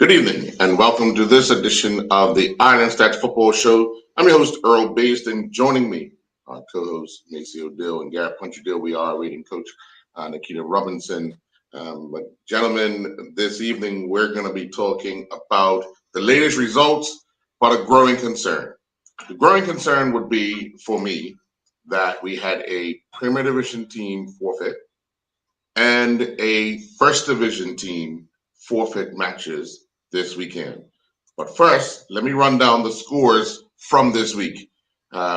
Good evening, and welcome to this edition of the Island Stats Football Show. I'm your host, Earl Based, joining me, our co-host, Macy O'Dill and Garrett Punchy-Dill. We are rating coach Nikita Robinson. But gentlemen, this evening we're going to be talking about the latest results, but a growing concern. The growing concern would be, for me, that we had a Premier Division team forfeit and a First Division team forfeit matches this weekend. But first, let me run down the scores from this week.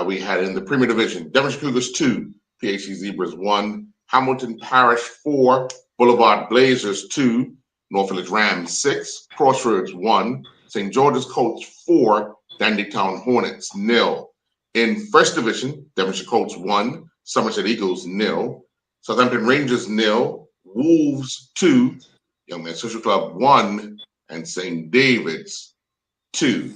We had in the Premier Division, Devonshire Cougars 2, PAC Zebras 1, Hamilton Parish 4, Boulevard Blazers 2, North Village Rams 6, Crossroads 1, St. George's Colts 4, Dandytown Hornets 0. In First Division, Devonshire Colts 1, Somerset Eagles 0, Southampton Rangers 0, Wolves 2, Young Man Social Club 1, and St. David's 2.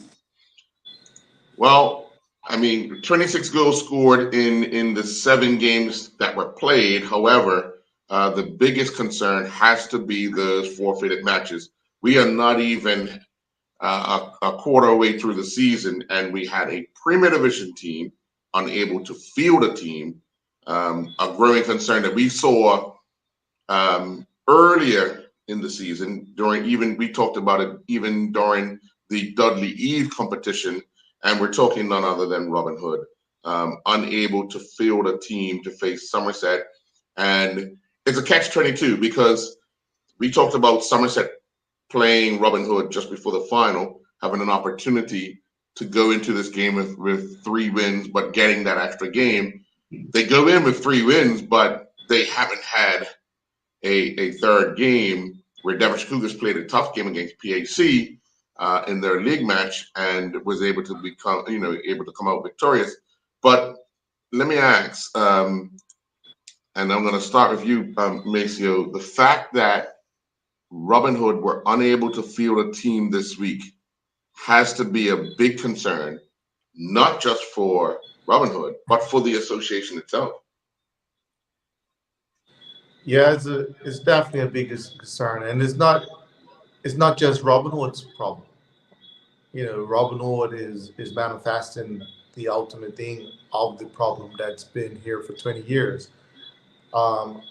Well, 26 goals scored in the 7 games that were played. However, the biggest concern has to be the forfeited matches. We are not even a quarter way through the season, and we had a Premier Division team unable to field a team. A growing concern that we saw earlier in the season, we talked about it even during the Dudley Eve competition, and we're talking none other than Robin Hood, unable to field a team to face Somerset. And it's a catch-22 because we talked about Somerset playing Robin Hood just before the final, having an opportunity to go into this game with 3 wins, but getting that extra game. They go in with 3 wins, but they haven't had a third game where Devonshire Cougars played a tough game against PAC in their league match and was able to come out victorious. But let me ask, and I'm going to start with you, Maceo, the fact that Robin Hood were unable to field a team this week has to be a big concern, not just for Robin Hood, but for the association itself. Yeah, it's definitely a big concern, and it's not just Robin Hood's problem. Robin Hood is manifesting the ultimate thing of the problem that's been here for 20 years. Um,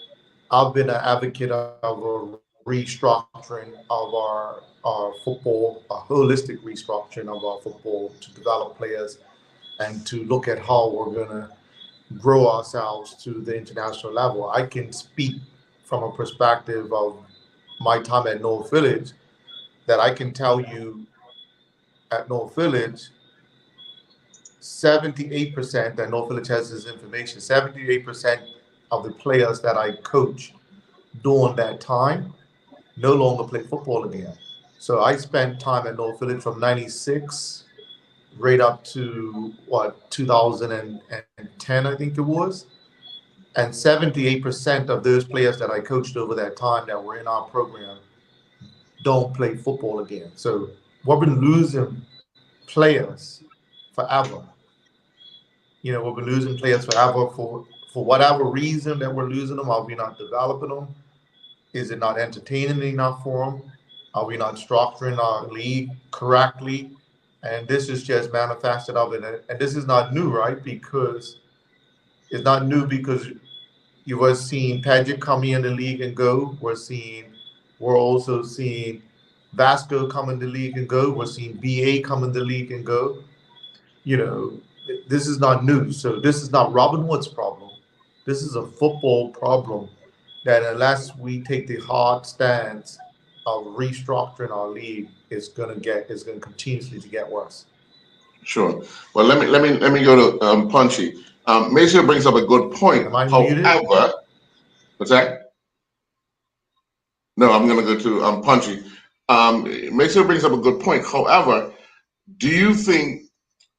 I've been an advocate of a restructuring of our football, a holistic restructuring of our football to develop players and to look at how we're going to grow ourselves to the international level. I can speak from a perspective of my time at North Village that I can tell you at North Village, 78%, that North Village has this information, 78% of the players that I coached during that time no longer play football again. So I spent time at North Village from 96 right up to 2010, I think it was. And 78% of those players that I coached over that time that were in our program don't play football again. So we've been losing players forever. We've been losing players forever for whatever reason that we're losing them. Are we not developing them? Is it not entertaining enough for them? Are we not structuring our league correctly? And this is just manifested of it. And this is not new, right? Because it's not new because you were seeing Paget come in the league and go. We're also seeing Vasco come in the league and go. We're seeing BA come in the league and go. This is not new. So this is not Robin Hood's problem. This is a football problem that unless we take the hard stance of restructuring our league, it's going to continuously to get worse. Sure. Well, let me go to Punchy. Maceo brings up a good point. Am I muted? However, what's that? No, I'm going to go to Punchy. Maceo brings up a good point. However, do you think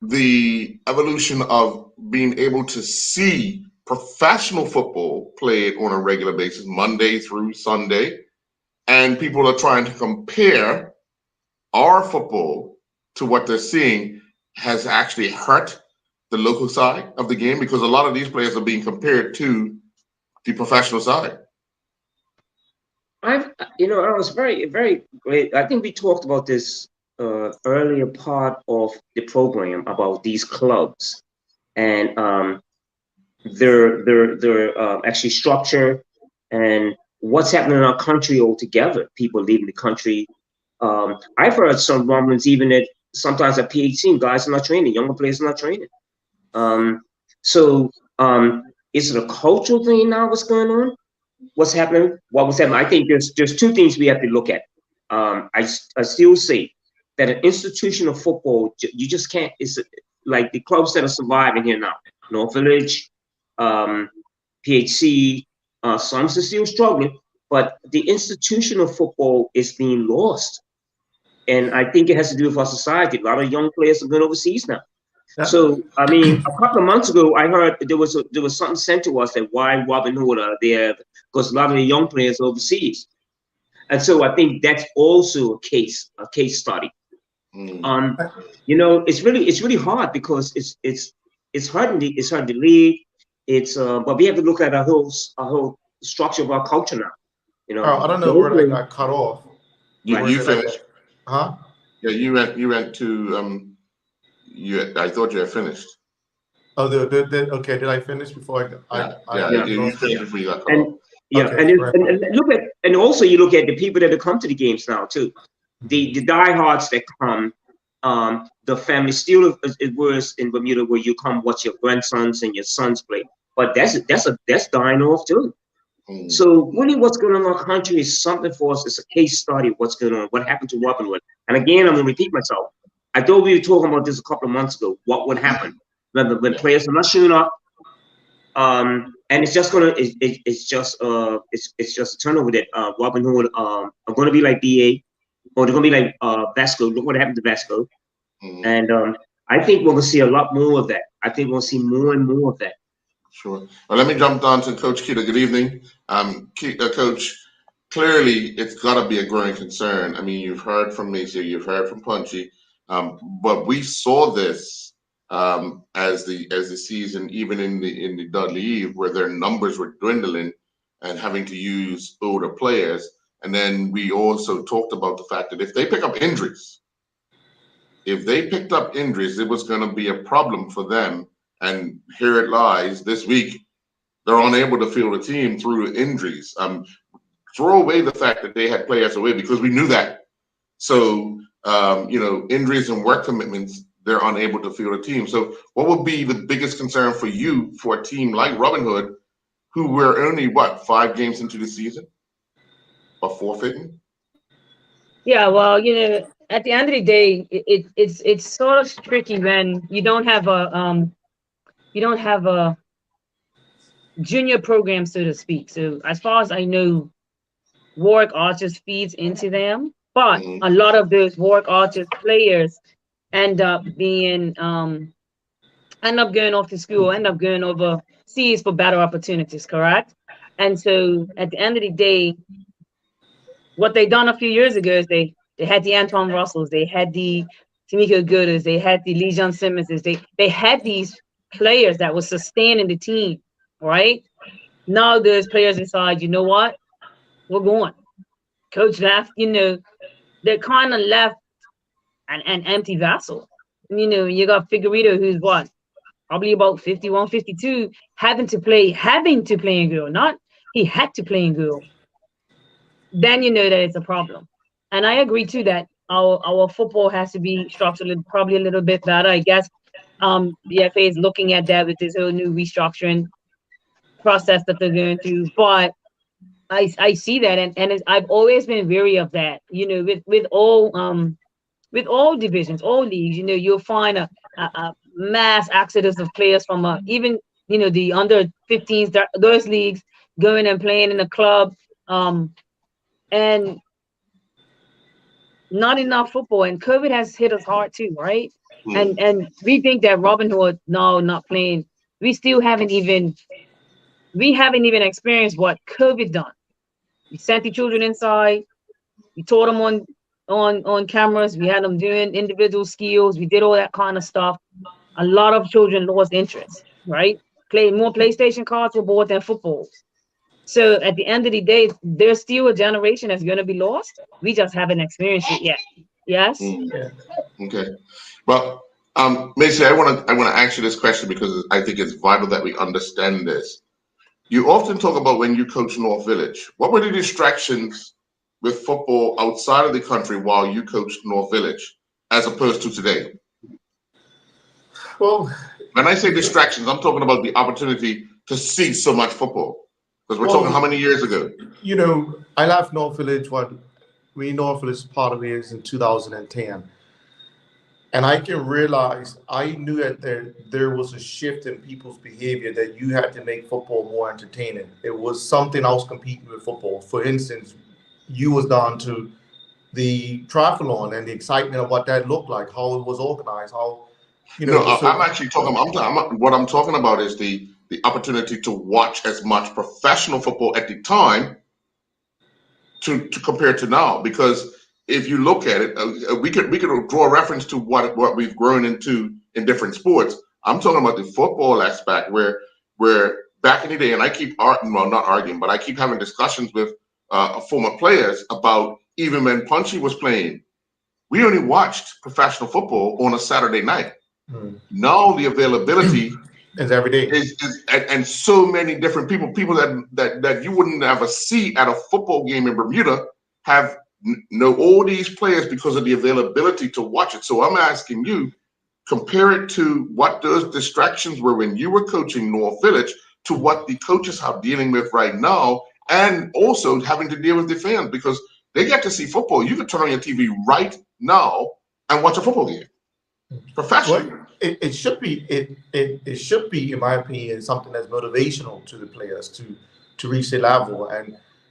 the evolution of being able to see professional football played on a regular basis, Monday through Sunday, and people are trying to compare our football to what they're seeing, has actually hurt the local side of the game? Because a lot of these players are being compared to the professional side. I was very great. I think we talked about this earlier part of the program about these clubs and their actually structure and what's happening in our country altogether. People leaving the country. I've heard some rumblings even that sometimes at PhD guys are not training, younger players are not training. Um, so is it a cultural thing now? What's going on? What's happening? What was happening? I think there's two things we have to look at. I still say that an institution of football, you just can't. It's like the clubs that are surviving here now, North Village, um, PHC, some are still struggling, but the institution of football is being lost, and I think it has to do with our society. A lot of young players are going overseas now. That, So I mean, a couple of months ago, I heard there was something sent to us that why Robin Hood are there because a lot of the young players are overseas, and so I think that's also a case study. Mm. Um, it's really hard because it's hard to lead. It's but we have to look at our whole structure of our culture now. You know, I don't know those where I were got cut off. You right. Where you did I finished? get? Huh? Yeah, you went to you. I thought you had finished. Oh, okay. Did I finish before Yeah, I yeah. Yeah. You lost finished it? before you got cut And off. yeah, Okay, right. and look at and also you look at the people that have come to the games now too. The diehards that come, the family still it was in Bermuda where you come watch your grandsons and your sons play, but that's dying off too. Mm. So really, what's going on in our country is something for us. It's a case study of what's going on, what happened to Robinhood. And again, I'm going to repeat myself. I thought we were talking about this a couple of months ago. What would happen when Yeah, players are not showing up? And it's just gonna it's just a turnover that Robin Hood are gonna be like BA or they're gonna be like Vasco. Look what happened to Vasco. mm, And I think we're gonna see a lot more of that. I think we'll see more and more of that. sure. Well, let me jump down to Coach Kita. Good evening, Coach. Clearly, it's got to be a growing concern. I mean, you've heard from Macy, you've heard from Punchy, but we saw this as the season, even in the Dudley Eve, where their numbers were dwindling and having to use older players. And then we also talked about the fact that if they picked up injuries, it was going to be a problem for them. And here it lies this week. They're unable to field a team through injuries. Throw away the fact that they had players away because we knew that. So, injuries and work commitments, they're unable to field a team. So, what would be the biggest concern for you for a team like Robin Hood, who were only, 5 games into the season or forfeiting? Yeah, well, at the end of the day, it's sort of tricky when you don't have a junior program, so to speak. So as far as I know, Warwick Archers feeds into them, but Mm-hmm. a lot of those Warwick Archers players end up being end up going off to school, end up going overseas for better opportunities, correct? And so at the end of the day, what they done a few years ago is they had the Antoine Russells, they had the Tamika Gooders, they had the Legion Simmonses, they had these players that was sustaining the team, right? Now there's players inside, you know what? We're going. Coach left, they're kind of left an empty vessel. You got Figueredo, who's what? Probably about 51, 52, having to play in girl, not he had to play in girl. Then you know that it's a problem. And I agree too that our football has to be structured probably a little bit better. I guess the FA is looking at that with this whole new restructuring process that they're going through. But I see that and I've always been weary of that. With all divisions, all leagues, you'll find a mass exodus of players from even the under 15s, those leagues going and playing in a club. And not enough football, and COVID has hit us hard too, right? And Mm. and we think that Robin Hood now not playing, we still haven't even experienced what COVID done. We sent the children inside, we taught them on cameras, we had them doing individual skills, we did all that kind of stuff. A lot of children lost interest, right? Play more PlayStation cards were bought than footballs. So at the end of the day, there's still a generation that's going to be lost. We just haven't experienced it yet. Yes. Yeah. Okay. Well, Macy, I want to ask you this question because I think it's vital that we understand this. You often talk about when you coach North Village. What were the distractions with football outside of the country while you coached North Village, as opposed to today? Well, when I say distractions, I'm talking about the opportunity to see so much football. Because we're talking how many years ago? You know, I left North Village, North Village part of it is in 2010. And I can realize, I knew that there was a shift in people's behavior, that you had to make football more entertaining. It was something else competing with football. For instance, you was down to the triathlon and the excitement of what that looked like, how it was organized, how, you know. No, I'm actually talking. What I'm talking about is the opportunity to watch as much professional football at the time to compare to now. Because if you look at it, we could draw a reference to what we've grown into in different sports. I'm talking about the football aspect where back in the day, and I keep not arguing, but I keep having discussions with former players about even when Punchy was playing, we only watched professional football on a Saturday night. Now the availability is every day, and so many different people that you wouldn't ever see at a football game in Bermuda know all these players because of the availability to watch it. So I'm asking you, compare it to what those distractions were when you were coaching North Village to what the coaches are dealing with right now, and also having to deal with the fans because they get to see football. You can turn on your TV right now and watch a football game. Professional. Well, it should be it should be, in my opinion, something that's motivational to the players to reach the level.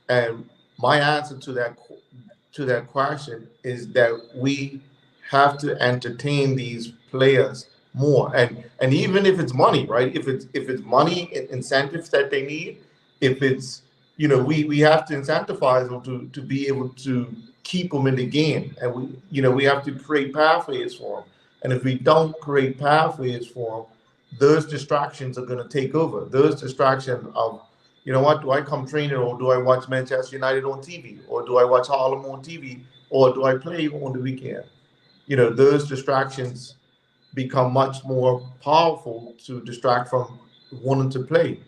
And my answer to that question is that we have to entertain these players more, and even if it's money, right? If it's money incentives that they need, if it's, you know, we have to incentivize them to be able to keep them in the game, and we have to create pathways for them. And if we don't create pathways for them, those distractions are going to take over. Those distractions of, you know what, do I come training, or do I watch Manchester United on TV, or do I watch Harlem on TV, or do I play on the weekend? You know, those distractions become much more powerful to distract from wanting to play.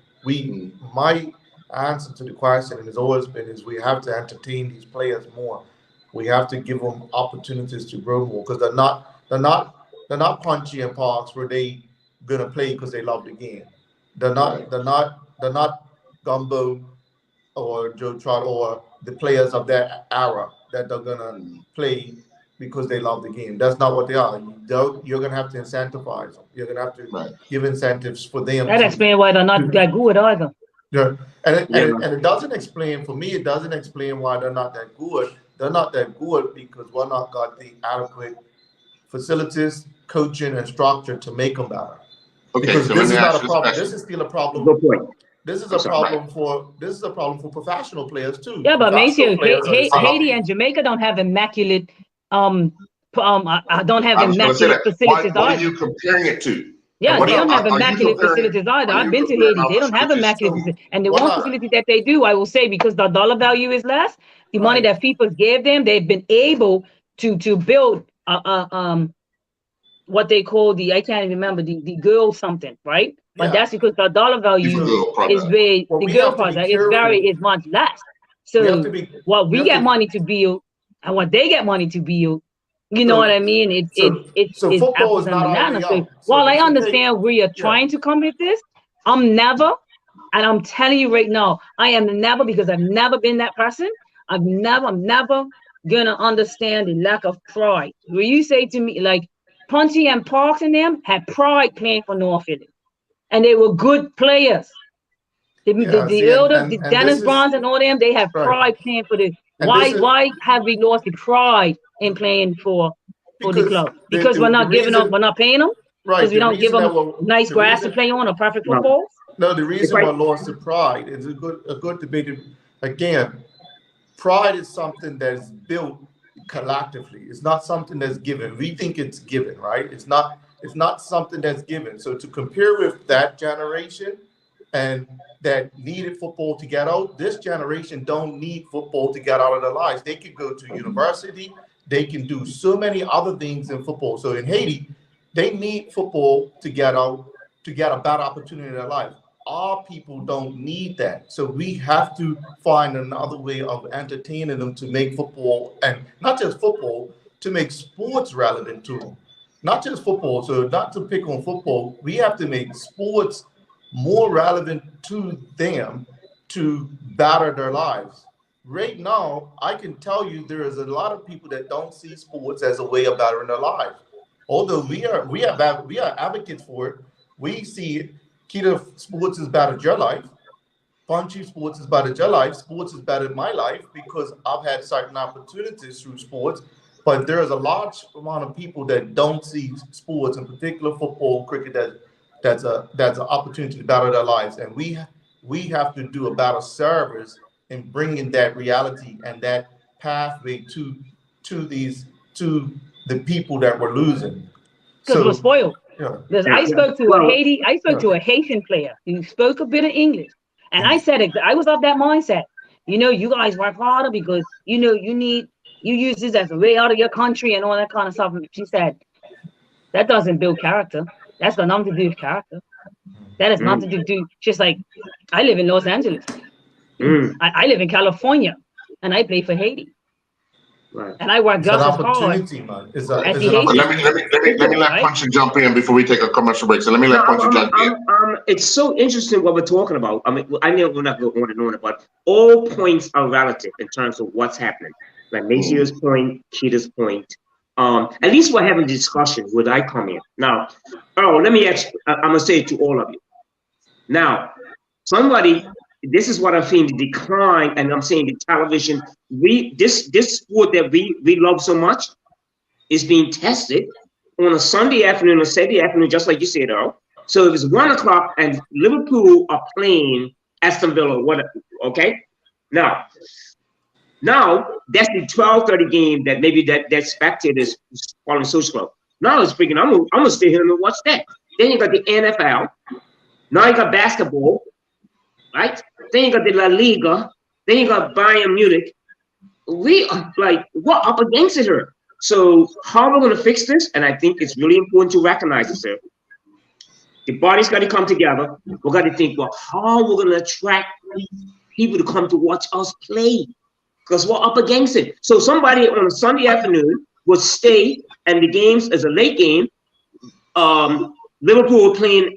My answer to the question has always been is we have to entertain these players more. We have to give them opportunities to grow more, because they're not Punchy and Parks where they gonna play because they love the game. They're not Gumbo or Joe Trot or the players of that era that they're gonna play because they love the game. That's not what they are. You're gonna have to incentivize them. You're gonna have to give incentives for them. That explains why they're not that good either. Yeah, and it doesn't explain, for me, it doesn't explain why they're not that good. They're not that good because we're not got the adequate facilities, coaching, and structure to make them better. Okay, because so this is not a problem. This is still a problem. Good point. This is a problem for professional players too. Yeah, but Maceo, Haiti and Jamaica don't have immaculate don't have immaculate facilities. What are you comparing it to? Yeah, they don't have immaculate facilities either. I've been to Haiti. They don't have immaculate facilities. And the one facility that they do, I will say, because the dollar value is less, the money that FIFA gave them, they've been able to build what they call I can't even remember, the girl something, right? But that's because the dollar value is very, the girl project is much less. So what we get money to build and what they get money to build, you know what I mean? It's football is not bananas. So while I understand where you're trying to come with this, I'm never, and I'm telling you right now, I am never, because I've never been that person. I'm never gonna understand the lack of pride. Where you say to me, like, Punchy and Parks and them had pride playing for North Philly, and they were good players. The Dennis Bronze and all them, they have pride playing for the. Why have we lost the pride in playing for the club? Because we're not giving up, we're not paying them. Right. Because we don't give them nice grass to play on or perfect football. No, the reason why I lost the pride is a good debate. Again, pride is something that is built collectively. It's not something that's given. We think it's given, right? It's not something that's given. So to compare with that generation, and that needed football to get out. This generation don't need football to get out of their lives. They can go to university. They can do so many other things in football. So in Haiti, they need football to get out, to get a better opportunity in their life. Our people don't need that. So we have to find another way of entertaining them to make football, and not just football, to make sports relevant to them. Not just football. So not to pick on football, we have to make sports more relevant to them to better their lives. Right now, I can tell you there is a lot of people that don't see sports as a way of bettering their lives. Although we are advocates for it, we see Keto, sports is better your life. Punchy, sports is better your life. Sports is better my life because I've had certain opportunities through sports. But there's a large amount of people that don't see sports, in particular football, cricket, that's an opportunity to better their lives, and we have to do a better service in bringing that reality and that pathway to the people that we're losing. Because we're spoiled. Yeah. Because I spoke to a Haitian player who spoke a bit of English, and I said it. I was of that mindset. You guys work harder because you use this as a way out of your country and all that kind of stuff. And she said that doesn't build character. That's got nothing to do with character. That has nothing to do. She's like, I live in Los Angeles. I live in California, and I play for Haiti. Right. And I work just as hard. Man. Let me let Punchy jump in before we take a commercial break. So let me let Punchy jump in. It's so interesting what we're talking about. I mean, I know we're not going on and on, but all points are relative in terms of what's happening. Like Macio's point, Keita's point. At least we're having a discussion when I come in. Now, let me ask, I'm going to say it to all of you. Now, this is what I'm seeing, the decline, and I'm saying the television, this sport that we love so much is being tested on a Sunday afternoon or Saturday afternoon, just like you said, Earl. So if it's 1 o'clock and Liverpool are playing Aston Villa, okay? Now that's the 12:30 game that maybe that spectators following social club. Now it's freaking, I'm gonna stay here and watch that. Then you got the NFL. Now you got basketball, right? Then you got the La Liga. Then you got Bayern Munich. We are like, we're up against it here. So how are we going to fix this? And I think it's really important to recognize it, sir. The body's got to come together. We've got to think, well, how we're going to attract people to come to watch us play, because we're up against it. So somebody on a Sunday afternoon would stay, and the games is a late game. Liverpool playing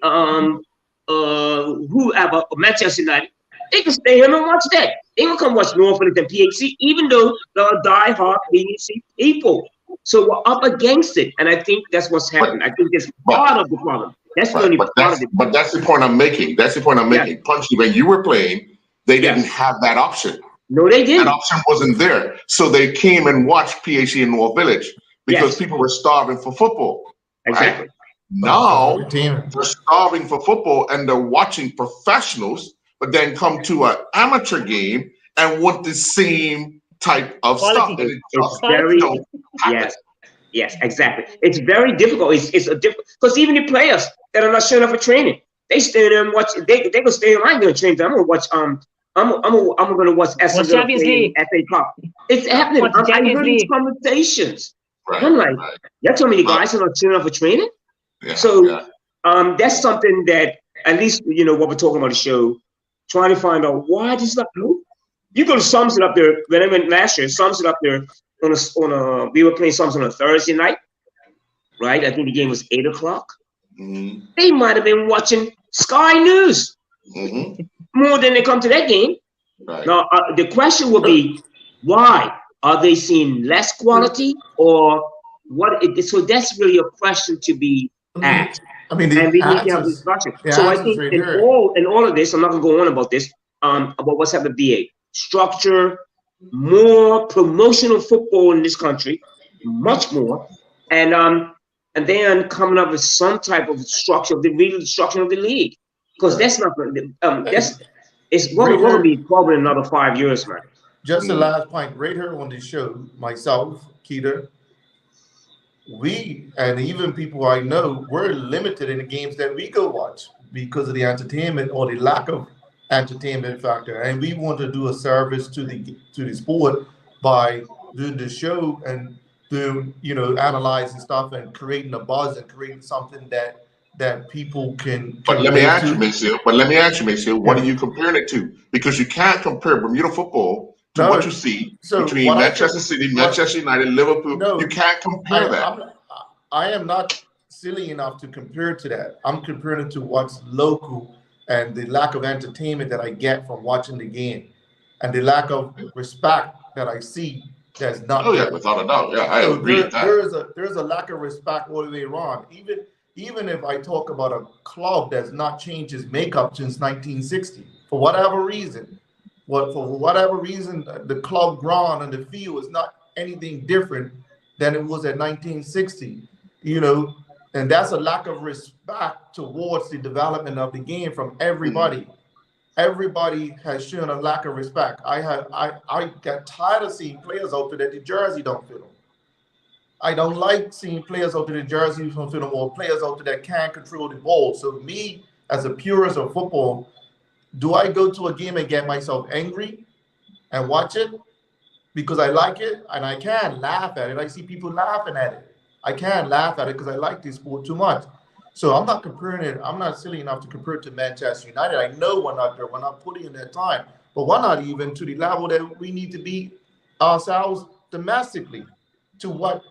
whoever, Manchester United. They can stay here and watch that. They don't come watch Norfolk and PHC, even though they're die-hard PHC people. So we're up against it, and I think that's what's happening. I think that's part of the problem. That's the only part of it. But that's the point I'm making. That's the point I'm making. Punchy, when you were playing, they didn't have that option. No, they didn't. That option wasn't there. So they came and watched PHC in North Village because people were starving for football. Exactly. Right? Now they're starving for football and they're watching professionals, but then come to an amateur game and want the same type of stuff. It's very yes, exactly. It's very difficult. It's a difficult, because even the players that are not showing up for training, they stay there and watch. They gonna stay. I ain't gonna train. I'm gonna watch. I'm gonna watch Aston Villa play FA Cup. It's happening. I'm hearing these conversations. Right, I'm like, you're telling me the guys are not showing up for training? That's something that, at least, what we're talking about the show, trying to find out why this is not blue. You go to Sums It Up there. When I went last year, Sums It Up there we were playing Sums on a Thursday night, right? I think the game was 8 o'clock. Mm-hmm. They might have been watching Sky News more than they come to that game. Right. Now, the question will be, why? Are they seeing less quality, or what? So that's really a question to be asked. I mean, and we need to have this discussion. So I think in all of this, I'm not going to go on about this, about what's happened to BA. Structure, more promotional football in this country, much more, and then coming up with some type of structure of the league, because that's not it's going to be probably another 5 years, man. Just the last point, right here on the show, myself, Keita, we, and even people I know, we're limited in the games that we go watch. because of the entertainment or the lack of entertainment factor. And we want to do a service to the sport by doing the show and doing, analyzing stuff and creating a buzz and creating something that people can. But let me ask you, Maceo, what are you comparing it to? Because you can't compare Bermuda football to what you see between Manchester City, Manchester United, Liverpool. No, you can't compare that. I am not silly enough to compare to that. I'm comparing it to what's local and the lack of entertainment that I get from watching the game and the lack of respect that I see that's not there. Without a doubt. Yeah, I agree with that. There's a lack of respect all the way around. Even if I talk about a club that's not changed its makeup since 1960, for whatever reason, the club ground and the field is not anything different than it was at 1960, and that's a lack of respect towards the development of the game from everybody. Mm-hmm. Everybody has shown a lack of respect. I got tired of seeing players out there that the jersey don't fit them. I don't like seeing players out there that jerseys don't fit them or players out there that can't control the ball. So me, as a purist of football, do I go to a game and get myself angry and watch it because I like it and I can laugh at it? I see people laughing at it. I can't laugh at it because I like this sport too much. So I'm not comparing it. I'm not silly enough to compare it to Manchester United. I know we're not there. We're not putting in that time. But we're not even to the level that we need to be ourselves domestically to what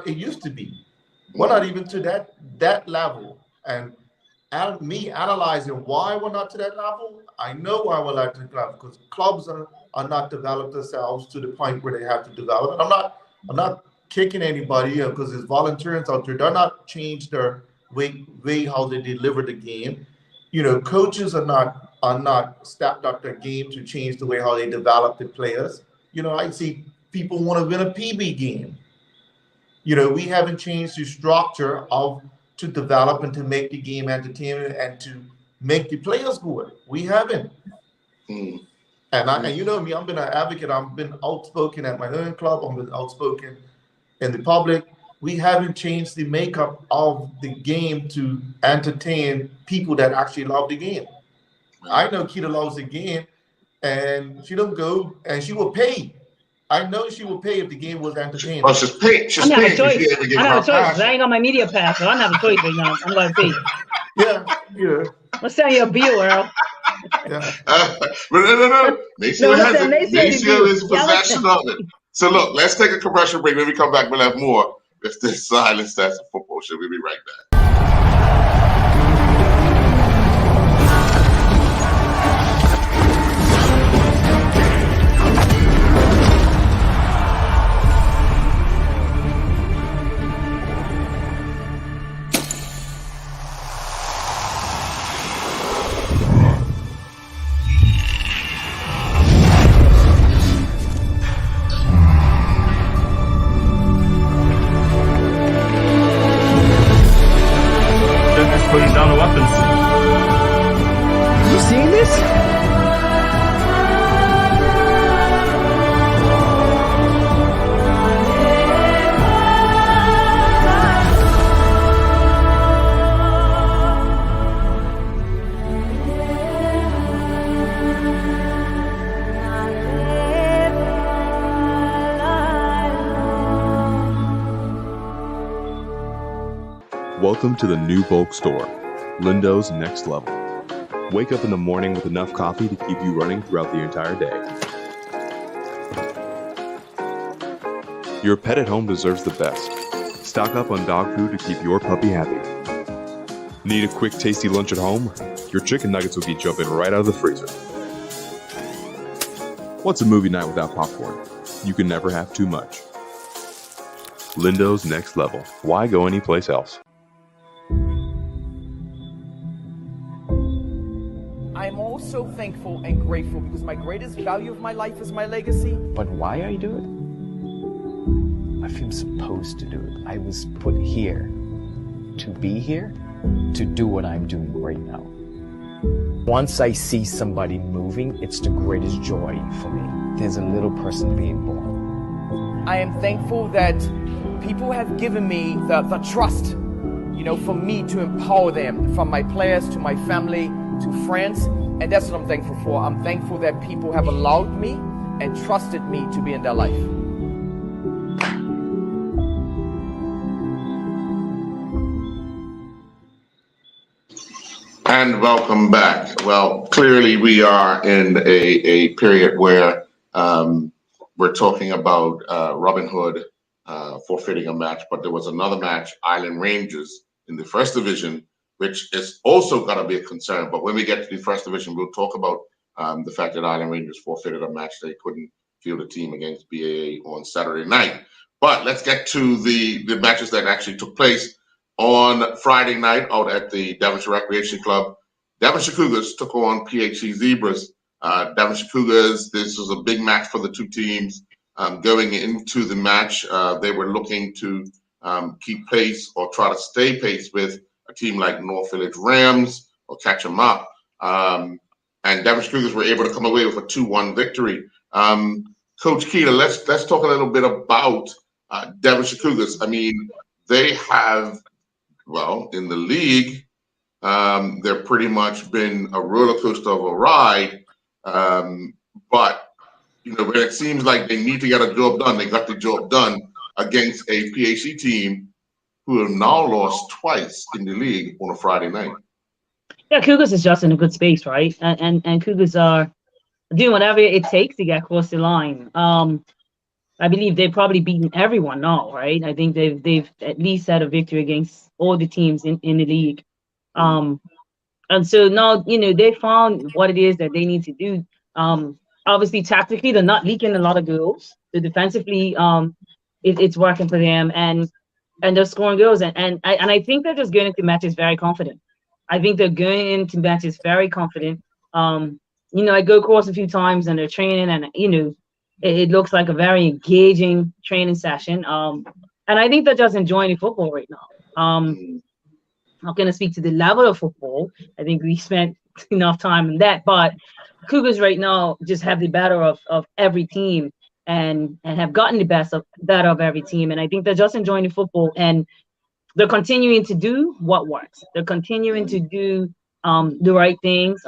it used to be. We're not even to that level. And me analyzing why we're not to that level, I know why we're not to that level, because clubs are not developed themselves to the point where they have to develop. And I'm not kicking anybody because there's volunteers out there. They're not changed their way how they deliver the game. Coaches are not stepped up their game to change the way how they develop the players. I see people want to win a PB game. We haven't changed the structure to develop and to make the game entertaining and to make the players good. We haven't. And you know me, I've been an advocate. I've been outspoken at my own club. I've been outspoken in the public. We haven't changed the makeup of the game to entertain people that actually love the game. I know Keita loves the game, and she don't go, and she will pay. I know she will pay if the game was entertaining. Oh, she's paying. I don't have a choice. I have a choice. I ain't got my media pass, so I don't have a choice right now. I'm going to pay. Yeah. Let's send you a bill, Earl. Yeah. No. Maceo is possession of it. So look, let's take a commercial break. When we come back, we'll have more. It's the Silence That's a Football Show. We'll be right back. Putting down the weapons. You seeing this? Welcome to the new bulk store, Lindo's Next Level. Wake up in the morning with enough coffee to keep you running throughout the entire day. Your pet at home deserves the best. Stock up on dog food to keep your puppy happy. Need a quick, tasty lunch at home? Your chicken nuggets will be jumping right out of the freezer. What's a movie night without popcorn? You can never have too much. Lindo's Next Level. Why go anyplace else? I'm also thankful and grateful because my greatest value of my life is my legacy. But why I do it? I feel supposed to do it. I was put here to be here, to do what I'm doing right now. Once I see somebody moving, it's the greatest joy for me. There's a little person being born. I am thankful that people have given me the trust, for me to empower them, from my players to my family to friends. And that's what I'm thankful for. I'm thankful that people have allowed me and trusted me to be in their life. And welcome back. Well, clearly we are in a period where we're talking about Robin Hood forfeiting a match, but there was another match, Island Rangers in the first division, which is also going to be a concern. But when we get to the first division, we'll talk about the fact that Island Rangers forfeited a match. They couldn't field a team against BAA on Saturday night. But let's get to the matches that actually took place on Friday night out at the Devonshire Recreation Club. Devonshire Cougars took on PHC Zebras. Devonshire Cougars, this was a big match for the two teams. Going into the match, they were looking to keep pace or try to stay pace with a team like North Village Rams or catch them up. And Devonshire Cougars were able to come away with a 2-1 victory. Coach Keita, let's talk a little bit about Devonshire Cougars. I mean, they have, well, in the league, they're pretty much been a roller coaster of a ride. But, when it seems like they need to get a job done, they got the job done against a PHC team who have now lost twice in the league on a Friday night. Yeah, Cougars is just in a good space, right? And Cougars are doing whatever it takes to get across the line. I believe they've probably beaten everyone now, right? I think they've at least had a victory against all the teams in the league. And so now, they found what it is that they need to do. Obviously, tactically, they're not leaking a lot of goals. So defensively, it's working for them, and they're scoring goals. And I think they're just going into matches very confident. I think they're going into matches very confident. I go across a few times and they're training, and it looks like a very engaging training session. And I think they're just enjoying the football right now. I'm not going to speak to the level of football. I think we spent enough time on that. But Cougars right now just have the better of every team and have gotten the better of every team. And I think they're just enjoying the football, and they're continuing to do what works. They're continuing to do the right things.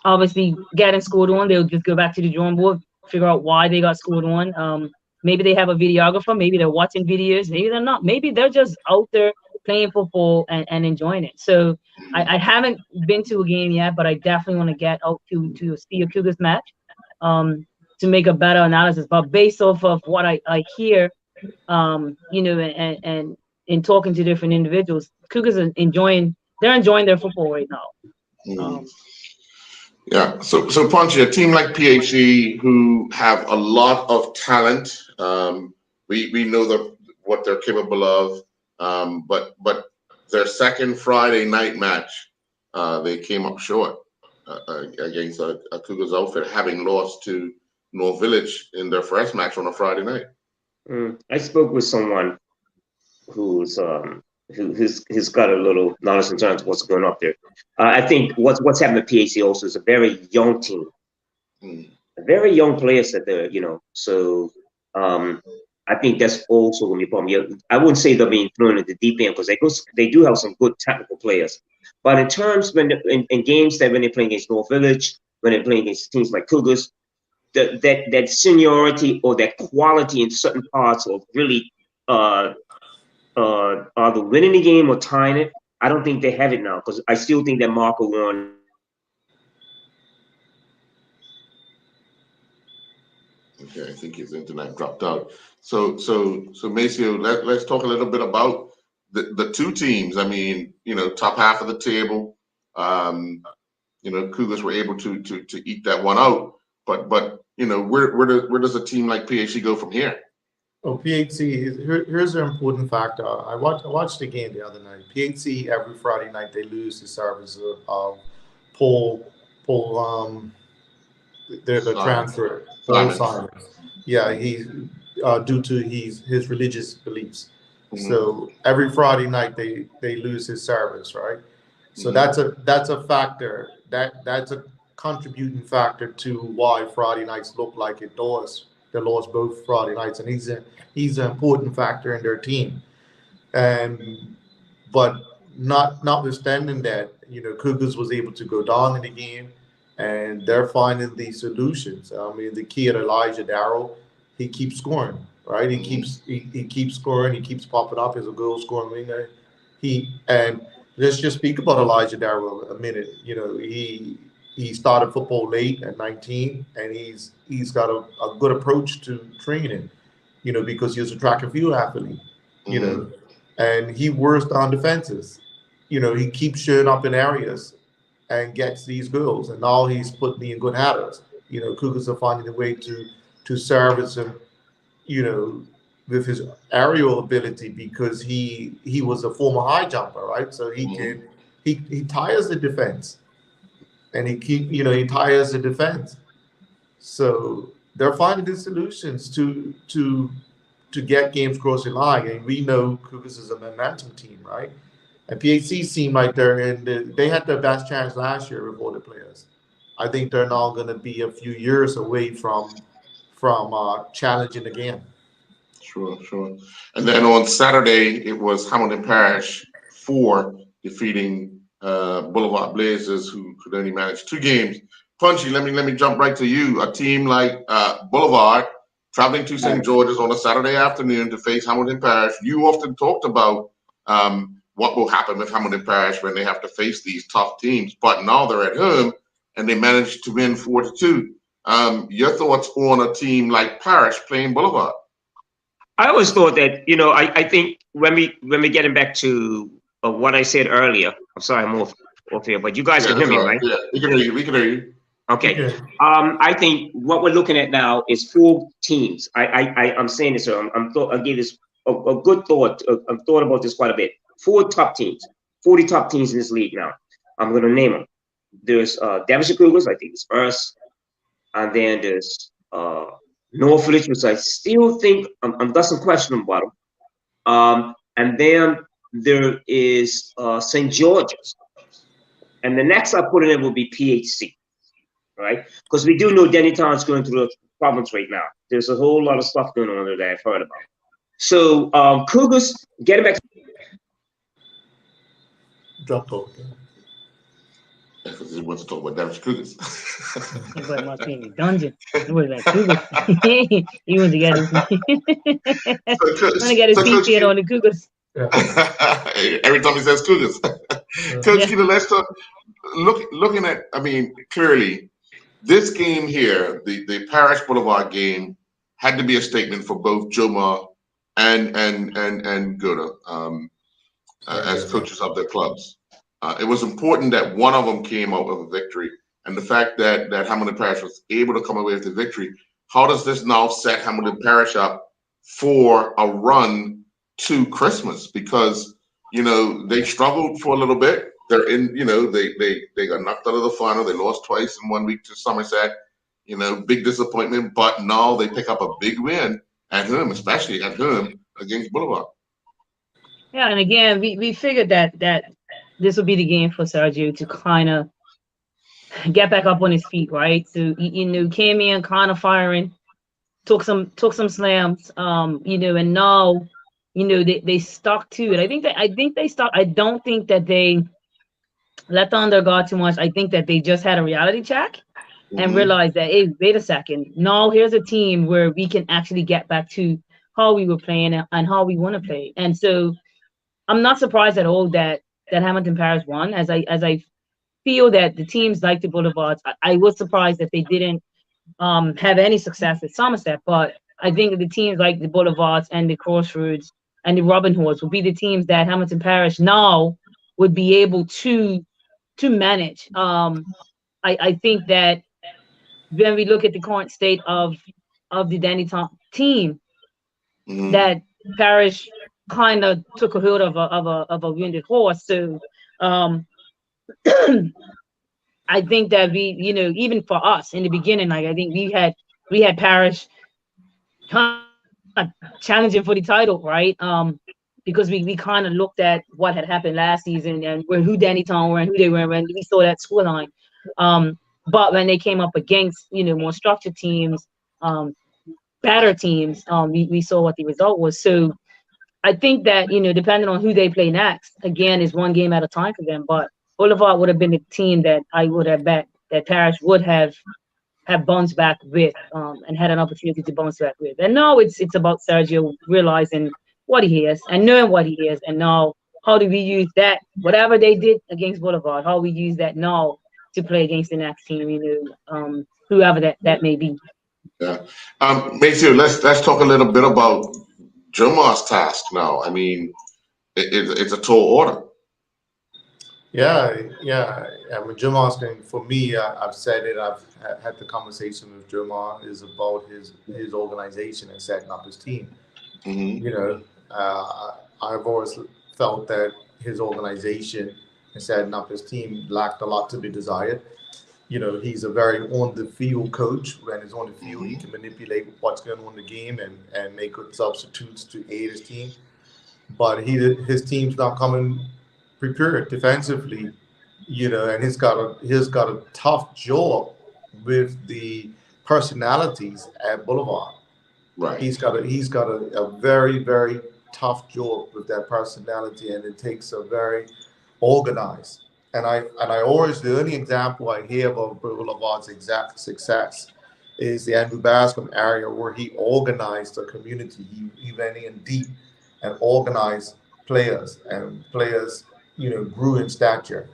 Obviously, getting scored on, they'll just go back to the drawing board, figure out why they got scored on. Maybe they have a videographer. Maybe they're watching videos. Maybe they're not. Maybe they're just out there playing football and enjoying it. So I haven't been to a game yet, but I definitely want to get out to see a Cougars match to make a better analysis. But based off of what I hear, and in talking to different individuals, Cougars are enjoying their football right now. Yeah, so Punchy, a team like PHC who have a lot of talent, we know what they're capable of, but their second Friday night match, they came up short against a Cougars outfit, having lost to North Village in their first match on a Friday night. I spoke with someone who's got a little knowledge in terms of what's going on there. I think what's happening at PHC also is a very young team, a very young players that they're, so I think that's also going to be a problem. Yeah, I wouldn't say they're being thrown at the deep end because they do have some good technical players. But in terms in games when they're playing against North Village, when they're playing against teams like Cougars, that seniority or that quality in certain parts of really either winning the game or tying it, I don't think they have it now, because I still think that Marco won. Okay, I think his internet dropped out. So Maceo, let's talk a little bit about the two teams. I mean, top half of the table. Cougars were able to eat that one out. But where does a team like PHC go from here? Oh, PHC, here's an important factor. I watched the game the other night. PHC, every Friday night, they lose the service of Paul, the transfer, Paul Simons. Yeah, he's due to his religious beliefs. So every Friday night, they lose his service, right? So that's a factor. That's a contributing factor to why Friday nights look like it does. They lost both Friday nights, and he's an important factor in their team. And But notwithstanding that, Cougars was able to go down in the game, and they're finding the solutions. I mean, the kid Elijah Darrell, he keeps scoring, right? He keeps scoring. He keeps popping up as a goal scoring winger. And let's just speak about Elijah Darrell a minute. He started football late at 19, and he's got a good approach to training. Because he was a track and field athlete. You know, and he works on defenses. He keeps showing up in areas and gets these goals, and now he's putting me in good habits. Cougars are finding a way to service him, with his aerial ability, because he was a former high jumper, right? So he tires the defense, and he tires the defense. So they're finding the solutions to get games across the line, and we know Cougars is a momentum team, right? And PHC seemed like they had their best chance last year with all the players. I think they're now going to be a few years away from challenging again. Sure. And then on Saturday, it was Hamilton Parish 4 defeating Boulevard Blazers, who could only manage 2 games. Punchy, let me jump right to you. A team like Boulevard traveling to St. George's on a Saturday afternoon to face Hamilton Parish. You often talked about what will happen with Hamilton Parish when they have to face these tough teams, but now they're at home and they managed to win 4-2. Your thoughts on a team like Parish playing Boulevard? I always thought that, I think when we getting back to what I said earlier, I'm sorry, I'm off here, but you guys can hear me, right? Yeah, we can hear you. Okay. I think what we're looking at now is 4 teams. I'm saying this, I gave this a good thought. I've thought about this quite a bit. 4 top teams, 40 top teams in this league now. I'm going to name them. There's Devonshire Cougars, I think it's us, and then there's Norfolk, which I still think I've got some questions about them. And then there is St. George's, and the next I put in it will be PHC. Right? Because we do know Dennytown's going through problems right now. There's a whole lot of stuff going on there that I've heard about. So Cougars, getting back. Drop off. Because he wants to talk about Devonshire Cougars. He's like my team dungeon. He was like Cougars. He wants to get his feet in on the Cougars. Every time he says Cougars. Coach Keeler, let's talk. Looking at, clearly, this game here, the Parish Boulevard game, had to be a statement for both Joma and Goda as coaches of their clubs. It was important that one of them came out with a victory, and the fact that Hamilton Parish was able to come away with the victory. How does this now set Hamilton Parish up for a run to Christmas? Because they struggled for a little bit. They're in, they got knocked out of the final. They lost twice in 1 week to Somerset. Big disappointment. But now they pick up a big win at home, especially at home against Boulevard. Yeah, and again, we figured that this would be the game for Sergio to kind of get back up on his feet, right? So came in kind of firing, took some slams, and now, they stuck to it. I think they stuck. I don't think that they let down their guard too much. I think that they just had a reality check and realized that, hey, wait a second. No, here's a team where we can actually get back to how we were playing and how we want to play. And so I'm not surprised at all that Hamilton Parish won, as I feel that the teams like the Boulevards. I was surprised that they didn't have any success at Somerset, but I think the teams like the Boulevards and the Crossroads and the Robin Hoods will be the teams that Hamilton Parish now would be able to manage. I think that when we look at the current state of the Dennytown team, that Parish kind of took a hold of a wounded horse. So I think that we, even for us in the beginning, I think we had Parish challenging for the title, right? Because we kind of looked at what had happened last season and who Dennytown were and who they were when we saw that scoreline. But when they came up against, more structured teams, better teams, we saw what the result was. So I think that, depending on who they play next, again, is one game at a time for them. But Boulevard would have been the team that I would have bet that Parrish would have bounced back with, and had an opportunity to bounce back with. And now it's about Sergio realizing what he is and knowing what he is, and now how do we use that, whatever they did against Boulevard, how we use that now to play against the next team, whoever that may be. Yeah. Maceo, let's talk a little bit about Jomar's task now. I mean, it's a tall order. Yeah. And with Jamar's thing, for me, I've said it. I've had the conversation with Jamar is about his organization and setting up his team. Mm-hmm. I've always felt that his organization and setting up his team lacked a lot to be desired. He's a very on the field coach. When he's on the field, he can manipulate what's going on in the game and make good substitutes to aid his team. But his team's not coming prepared defensively, and he's got a tough job with the personalities at Boulevard. Right. He's got a very, very tough job with that personality, and it takes a very organized. And I always, the only example I hear of Boulevard's exact success is the Andrew Bascom area, where he organized a community. He went in deep and organized players, and players grew in stature,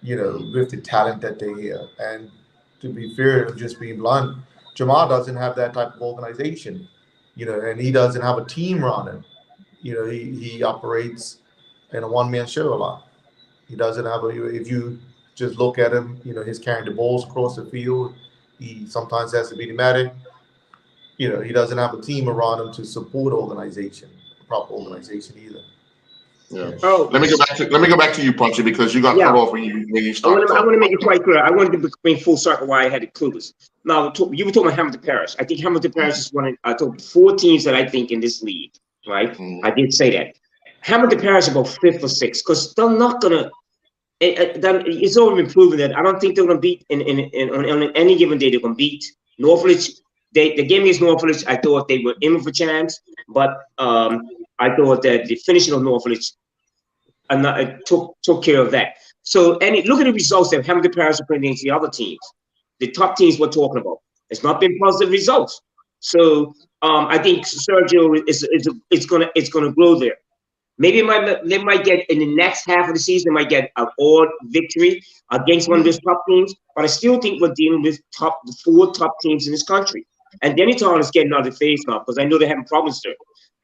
with the talent that they have. And to be fair, just being blunt, Jamal doesn't have that type of organization, and he doesn't have a team running. He operates in a one-man show a lot. He doesn't have if you just look at him, he's carrying the balls across the field. He sometimes has to be the medic. He doesn't have a team around him to support proper organization either. Yeah. Oh, let me go back to you, Punchy, because you got cut off when you started. I want to make it quite clear. I wanted to bring full circle why I had it clueless. Now, you were talking about Hamilton Parish. I think Hamilton Parish is one of I told 4 teams that I think in this league, right? I did say that. Hamilton Parish about 5th or 6th, because they're not gonna. It's already been proven that I don't think they're gonna beat on any given day. They're gonna beat Norfolk. The game against Norfolk, I thought they were in for a chance, but I thought that the finishing of Norfolk took care of that. So, look at the results that Hamilton Parish are putting against the other teams. The top teams we're talking about. It's not been positive results. So I think Sergio is gonna grow there. Maybe they might get in the next half of the season, they might get an odd victory against one of those top teams. But I still think we're dealing with the 4 top teams in this country. And Denny Town is getting out of the phase now because I know they're having problems there.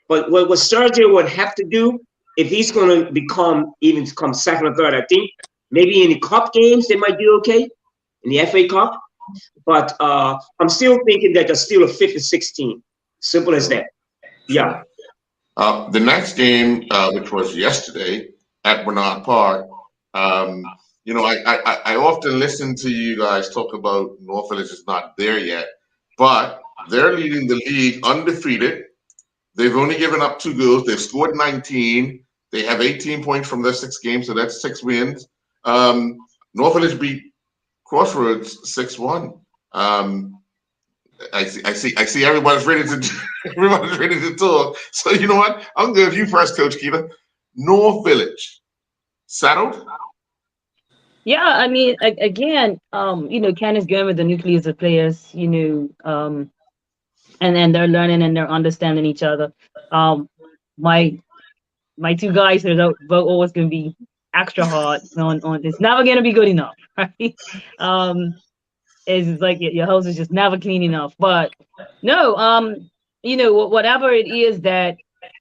But what Sergio would have to do, if he's going to become 2nd or 3rd, I think maybe in the cup games they might do okay in the FA Cup. But I'm still thinking that they're still a 5th or 6th team. Simple as that. Yeah. The next game, which was yesterday at Bernard Park, I often listen to you guys talk about Norfolk is not there yet, but they're leading the league undefeated. They've only given up 2 goals. They've scored 19. They have 18 points from their 6 games, so that's 6 wins. Norfolk beat Crossroads 6-1. I see everybody's ready to talk. So you know what? I'm going to you first, Coach Keita. North Village settled. Yeah, I mean, again, Ken is going with the nucleus of players, and then they're learning and they're understanding each other. My 2 guys are always going to be extra hard on. It's never going to be good enough, right? It's like your house is just never clean enough. But no, whatever it is that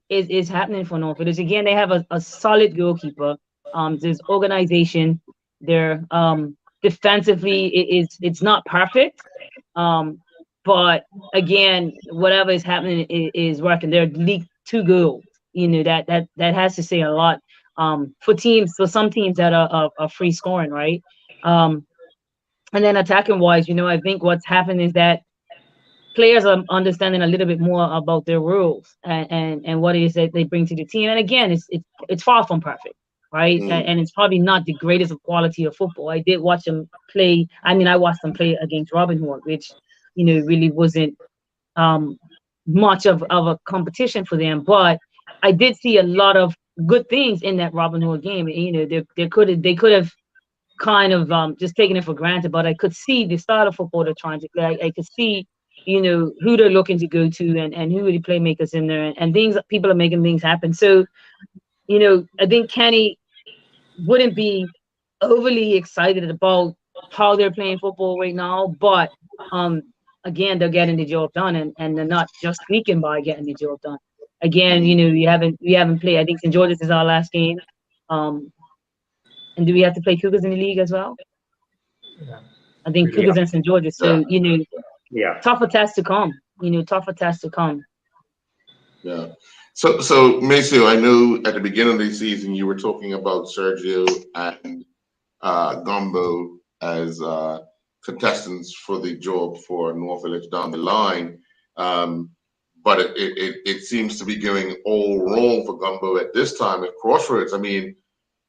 is happening for North Village, again, they have a solid goalkeeper. There's organization. They're defensively, it's not perfect. But again, whatever is happening is working. They're league 2 goals. That has to say a lot for some teams that are free scoring, right? And then attacking wise, I think what's happened is that players are understanding a little bit more about their rules and what it is that they bring to the team. And again, it's far from perfect, right? And it's probably not the greatest of quality of football. I did watch them play. I mean, I watched them play against Robin Hood, which really wasn't much of a competition for them. But I did see a lot of good things in that Robin Hood game. You know, they could have kind of just taken it for granted, but I could see the style of football they're trying to play. I could see, you know, who they're looking to go to and who are the playmakers in there and things, people are making things happen. So, you know, I think Kenny wouldn't be overly excited about how they're playing football right now, but again, they're getting the job done, and they're not just sneaking by getting the job done. Again, you know, we haven't played. I think St. George's is our last game. And do we have to play Cougars in the league as well? Yeah. I think Cougars and St. George's. So, you know, Yeah. tougher tests to come. You know, tougher tests to come. Yeah. So Maceo, I know at the beginning of the season you were talking about Sergio and Gumbo as contestants for the job for North Village down the line. But it seems to be going all wrong for Gumbo at this time at Crossroads. I mean,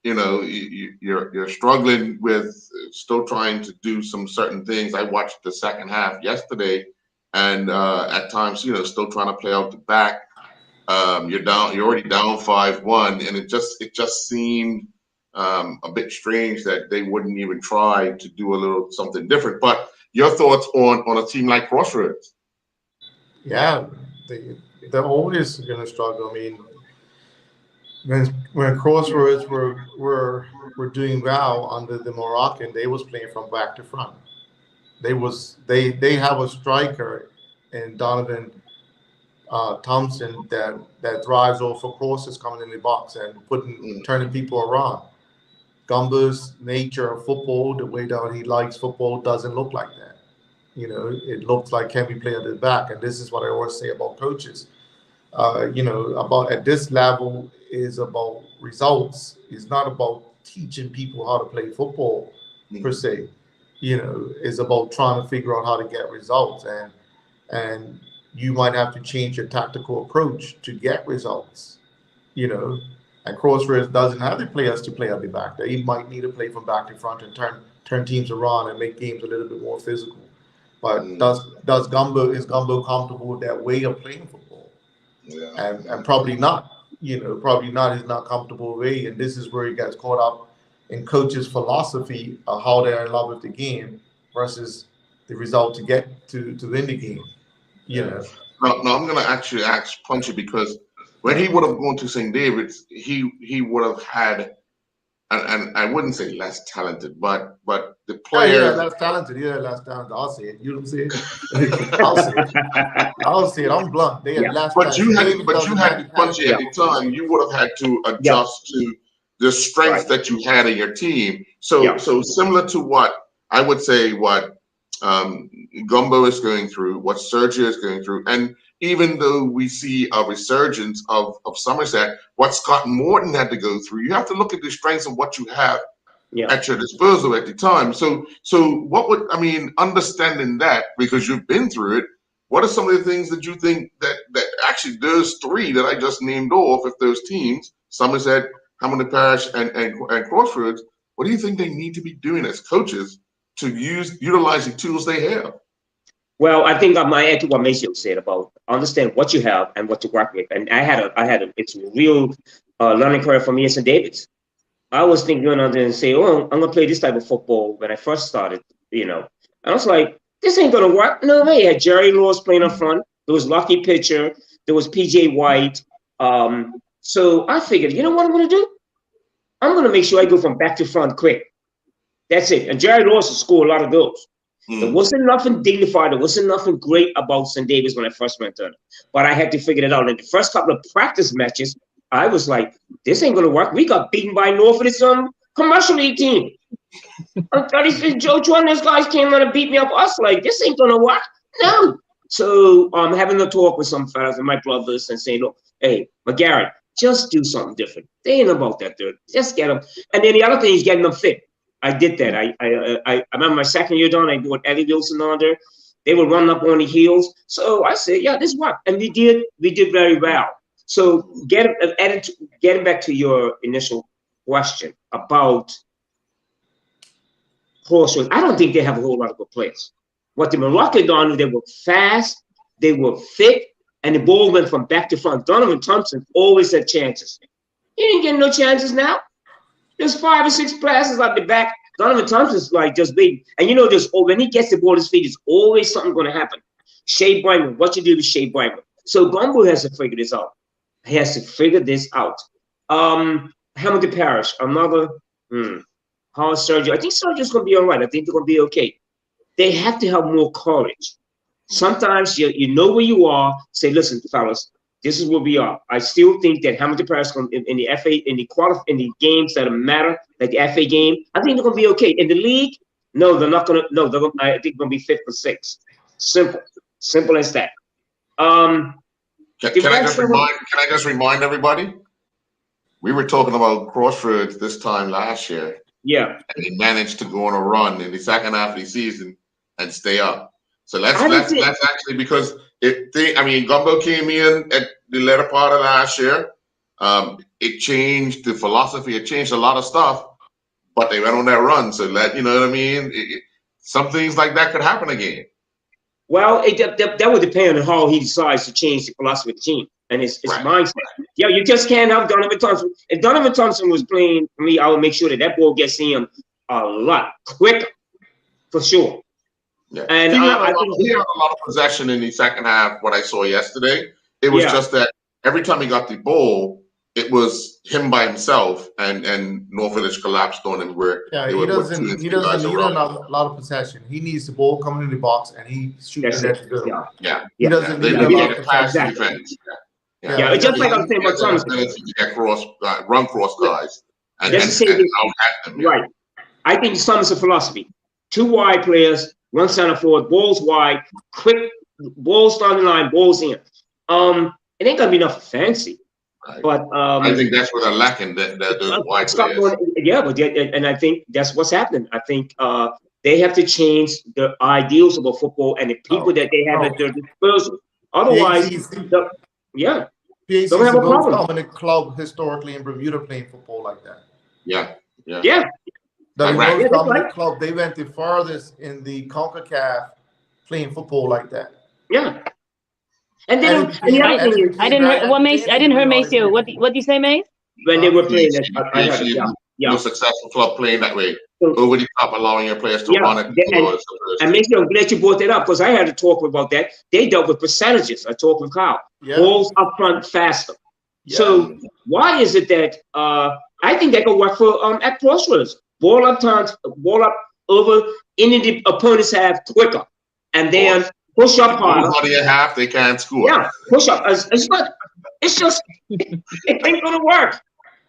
you know, you're struggling with still trying to do some certain things. I watched the second half yesterday, and at times, you know, still trying to play out the back. You're already down 5-1, and it just seemed a bit strange that they wouldn't even try to do a little something different. But your thoughts on a team like Crossroads? Yeah, they're always going to struggle. I mean, when Crossroads were doing well under the Moroccan, they was playing from back to front. They have a striker in Donovan Thompson that drives off for crosses coming in the box and turning people around. Gumbo's nature of football, the way that he likes football, doesn't look like that. You know, it looks like can we play at the back, and this is what I always say about coaches. You know, about at this level is about results. It's not about teaching people how to play football per se. You know, it's about trying to figure out how to get results, and you might have to change your tactical approach to get results. You know, and Crossroads doesn't have the players to play at the back. They might need to play from back to front and turn teams around and make games a little bit more physical. But is Gumbo comfortable with that way of playing football? Yeah. And probably not. You know, probably not. He's not comfortable with it, and this is where he gets caught up in coaches' philosophy of how they're in love with the game versus the result to get to win the game. You know. No, I'm going to actually ask Punchy, because when he would have gone to St. David's, he would have had, and I wouldn't say less talented, but the players. Yeah, less talented. Yeah, less talented. I'll say it. You know what I'm saying? I'll say it. I'll say it. I'm blunt. They had less But you talented. had Punchy at the time. You would have had to adjust to the strengths that you had in your team. So similar to what I would say what Gumbo is going through, what Sergio is going through, and even though we see a resurgence of Somerset, what Scott Morton had to go through, you have to look at the strengths of what you have at your disposal at the time. So what would, I mean, understanding that, because you've been through it, what are some of the things that you think that actually those three that I just named off, if those teams, Somerset, Hamilton Parish, and Crossroads, what do you think they need to be doing as coaches to utilize the tools they have? Well, I think I might add to what Maceo said about understand what you have and what to work with. And it's a real learning curve for me at St. David's. I was thinking and say, oh, I'm gonna play this type of football when I first started, you know. And I was like, this ain't gonna work. No way. I had Jerry Laws playing up front. There was Lucky Pitcher. There was PJ White. So I figured, you know what I'm gonna do? I'm gonna make sure I go from back to front quick. That's it. And Jerry Laws scored a lot of goals. There wasn't nothing dignified. There wasn't nothing great about St. David's when I first went there. But I had to figure it out. In the first couple of practice matches, I was like, this ain't going to work. We got beaten by North of some commercial league team. Joe Chua and those guys came in and beat me up. I was like, this ain't going to work. No. So I'm having a talk with some fellas and my brothers and saying, look, hey, McGarrett, just do something different. They ain't about that, dude. Just get them. And then the other thing is getting them fit. I did that. I remember my second year down, I brought Eddie Wilson on there. They were running up on the heels. So I said, yeah, this worked. And we did very well. So getting back to your initial question about Crossroads, I don't think they have a whole lot of good players. What the Moroccan done, they were fast, they were fit, and the ball went from back to front. Donovan Thompson always had chances. He ain't getting no chances now. There's 5 or 6 passes out the back. Donovan Thompson's like just big. And when he gets the ball at his feet, there's always something going to happen. Shea Brightman, what you do with Shea Brightman? So Gumbo has to figure this out. He has to figure this out. Hamilton Parish, another heart surgery. I think surgery's going to be all right. I think they're going to be okay. They have to have more courage. Sometimes you know where you are. Say, listen, fellas, this is where we are. I still think that Hamilton Parish in the FA in the games that matter, like the FA game, I think they're going to be okay. In the league, no, they're not going to. No, I think they're going to be 5th or 6th. Simple as that. Can I just remind everybody? We were talking about Crossroads this time last year. Yeah. And they managed to go on a run in the second half of the season and stay up. So let's actually, because Gumbo came in at the latter part of last year. It changed the philosophy. It changed a lot of stuff, but they went on that run. So you know what I mean? Some things like that could happen again. Well, that would depend on how he decides to change the philosophy of the team and his mindset. Yeah, you just can't have Donovan Thompson. If Donovan Thompson was playing for me, I would make sure that ball gets him a lot quicker, for sure. Yeah. And he had a lot of possession in the second half. What I saw yesterday, it was just that every time he got the ball, it was him by himself, and North Village collapsed on him. He doesn't need a lot of possession. He needs the ball coming in the box, and he shoots it. He doesn't need a lot of pass defense. Yeah, it's just like I was saying about Thomas. Run cross guys. Right. I think it's Thomas' philosophy. 2 wide players, 1 center forward, balls wide, quick, balls down the line, balls in. It ain't gonna be enough fancy. Right. But I think that's what they're lacking. Those wide players. And I think that's what's happening. I think they have to change the ideals of football and the people that they have at their disposal. Otherwise, don't have a problem. Dominant club historically in Bermuda playing football like that. Yeah. The most dominant club, they went the farthest in the CONCACAF playing football like that. Yeah. And then I didn't hear Maceo. What do you say, Mace? When they were playing a successful club playing that way. Over the top, allowing your players to run it. And Maceo, I'm glad you brought that up because I had to talk about that. They dealt with percentages. I talked with Kyle. Balls up front faster. So why is it that I think that could work for at Crossroads? Ball up over into the opponent's half quicker, and then push up harder. Half they can't score. Yeah, push up. It ain't gonna work.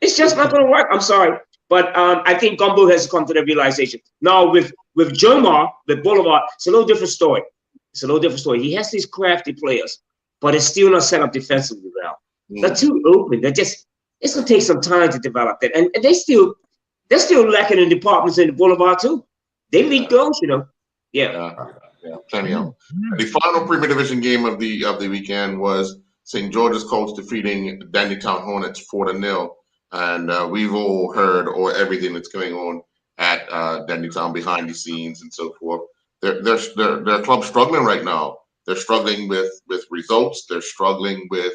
It's just not gonna work. I'm sorry, but I think Gumbo has come to the realization now with Jomar, with Boulevard. It's a little different story. He has these crafty players, but it's still not set up defensively well. They're too open. It's gonna take some time to develop that, and they're still lacking in departments in the Boulevard too. They lead goals, Yeah, plenty of them. The final Premier Division game of the weekend was St. George's Colts defeating Dandytown Hornets 4-0, and we've all heard everything that's going on at Dandytown behind the scenes and so forth. Their club's struggling right now. They're struggling with results. They're struggling with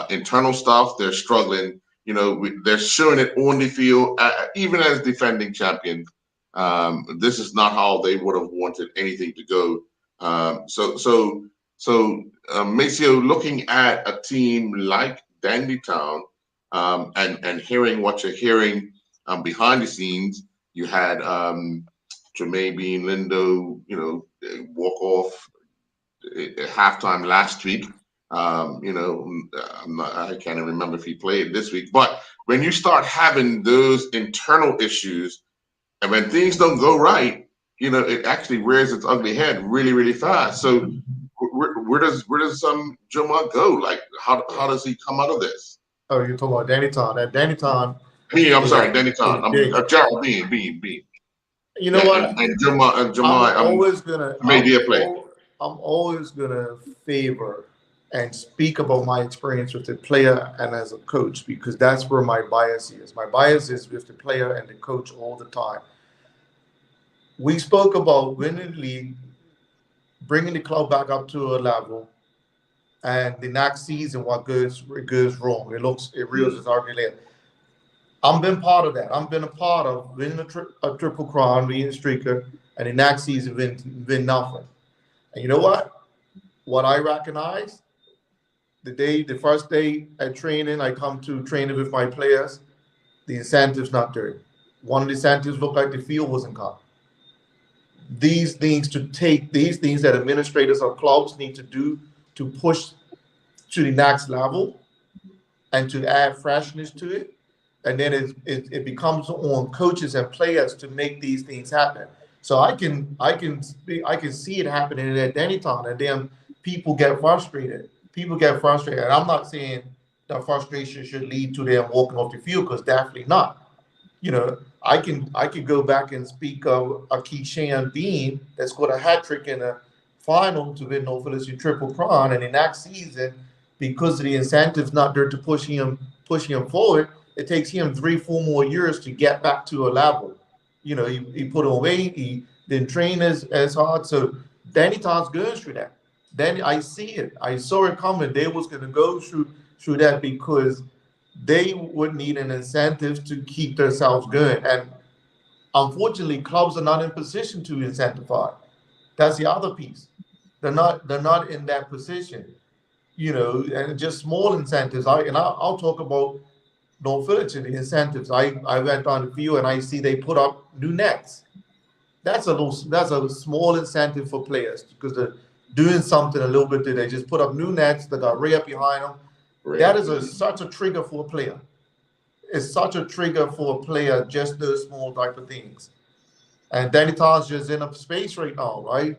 internal stuff. They're struggling. They're showing it on the field, even as defending champions. This is not how they would have wanted anything to go. So Maceo, looking at a team like Dandytown, and hearing what you're hearing behind the scenes, you had Jermaine Bean Lindo, walk off at halftime last week. I can't even remember if he played this week. But when you start having those internal issues, and when things don't go right, it actually rears its ugly head really, really fast. So where does Jomar go? Like, how does he come out of this? Oh, you're talking about Dandytown. Dandytown. I'm sorry, Dandytown. I'm Gerald Bean. You know what? And Jomar. I'm always gonna favor and speak about my experience with the player and as a coach, because that's where my bias is. My bias is with the player and the coach all the time. We spoke about winning the league, bringing the club back up to a level, and the next season what goes wrong. It reels its ugly head. I've been part of that. I've been a part of winning a triple crown, being a streaker, and the next season win nothing. And you know what? What I recognize the first day at training, I come to training with my players. The incentive's not there. One of the incentives looked like the field wasn't cut. These things that administrators of clubs need to do to push to the next level and to add freshness to it. And then it becomes on coaches and players to make these things happen. So I can see it happening at any time, and then people get frustrated. And I'm not saying that frustration should lead to them walking off the field, because definitely not. I could go back and speak of a Keyshawn Bean that scored a hat trick in a final to win North Philly Triple Crown, and in that season, because of the incentives not there to push him forward, it takes him 3-4 more years to get back to a level. He put on weight, he didn't train as hard. So Danny Todd's going through that. Then I see it. I saw it coming. They was going to go through that because they would need an incentive to keep themselves going. And unfortunately, clubs are not in position to incentivize. That's the other piece. They're not in that position. And just small incentives. I'll talk about North Philly, the incentives. I went on the field and I see they put up new nets. That's a small incentive for players because they're doing something a little bit. They just put up new nets. They got Ray up behind them. Right. That is such a trigger for a player. It's such a trigger for a player, just those small type of things. And Danny Todd's just in a space right now, right?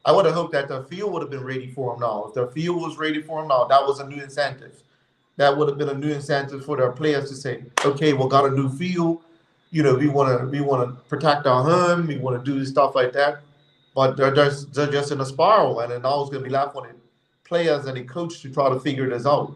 I would have hoped that the field would have been ready for him now. If the field was ready for him now, that was a new incentive. That would have been a new incentive for their players to say, okay, we got a new field. We want to protect our home. We want to do stuff like that. But they're just in a spiral, and then now it's going to be left on the players and the coach to try to figure this out.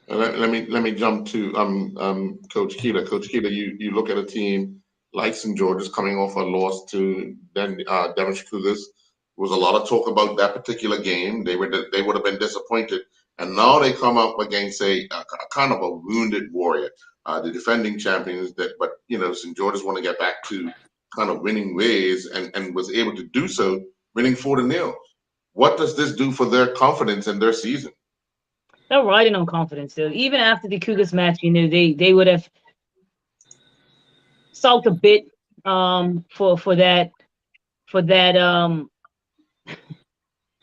Let me jump to Coach Keita. Coach Keita, you look at a team like St. George's coming off a loss to Devonshire Cougars. There was a lot of talk about that particular game. They would have been disappointed, and now they come up against a kind of a wounded Warrior, the defending champions. But St. George's want to get back to kind of winning ways, and was able to do so, winning 4-0. What does this do for their confidence in their season? They're riding on confidence, though. Even after the Cougars match, they would have sulked a bit for that.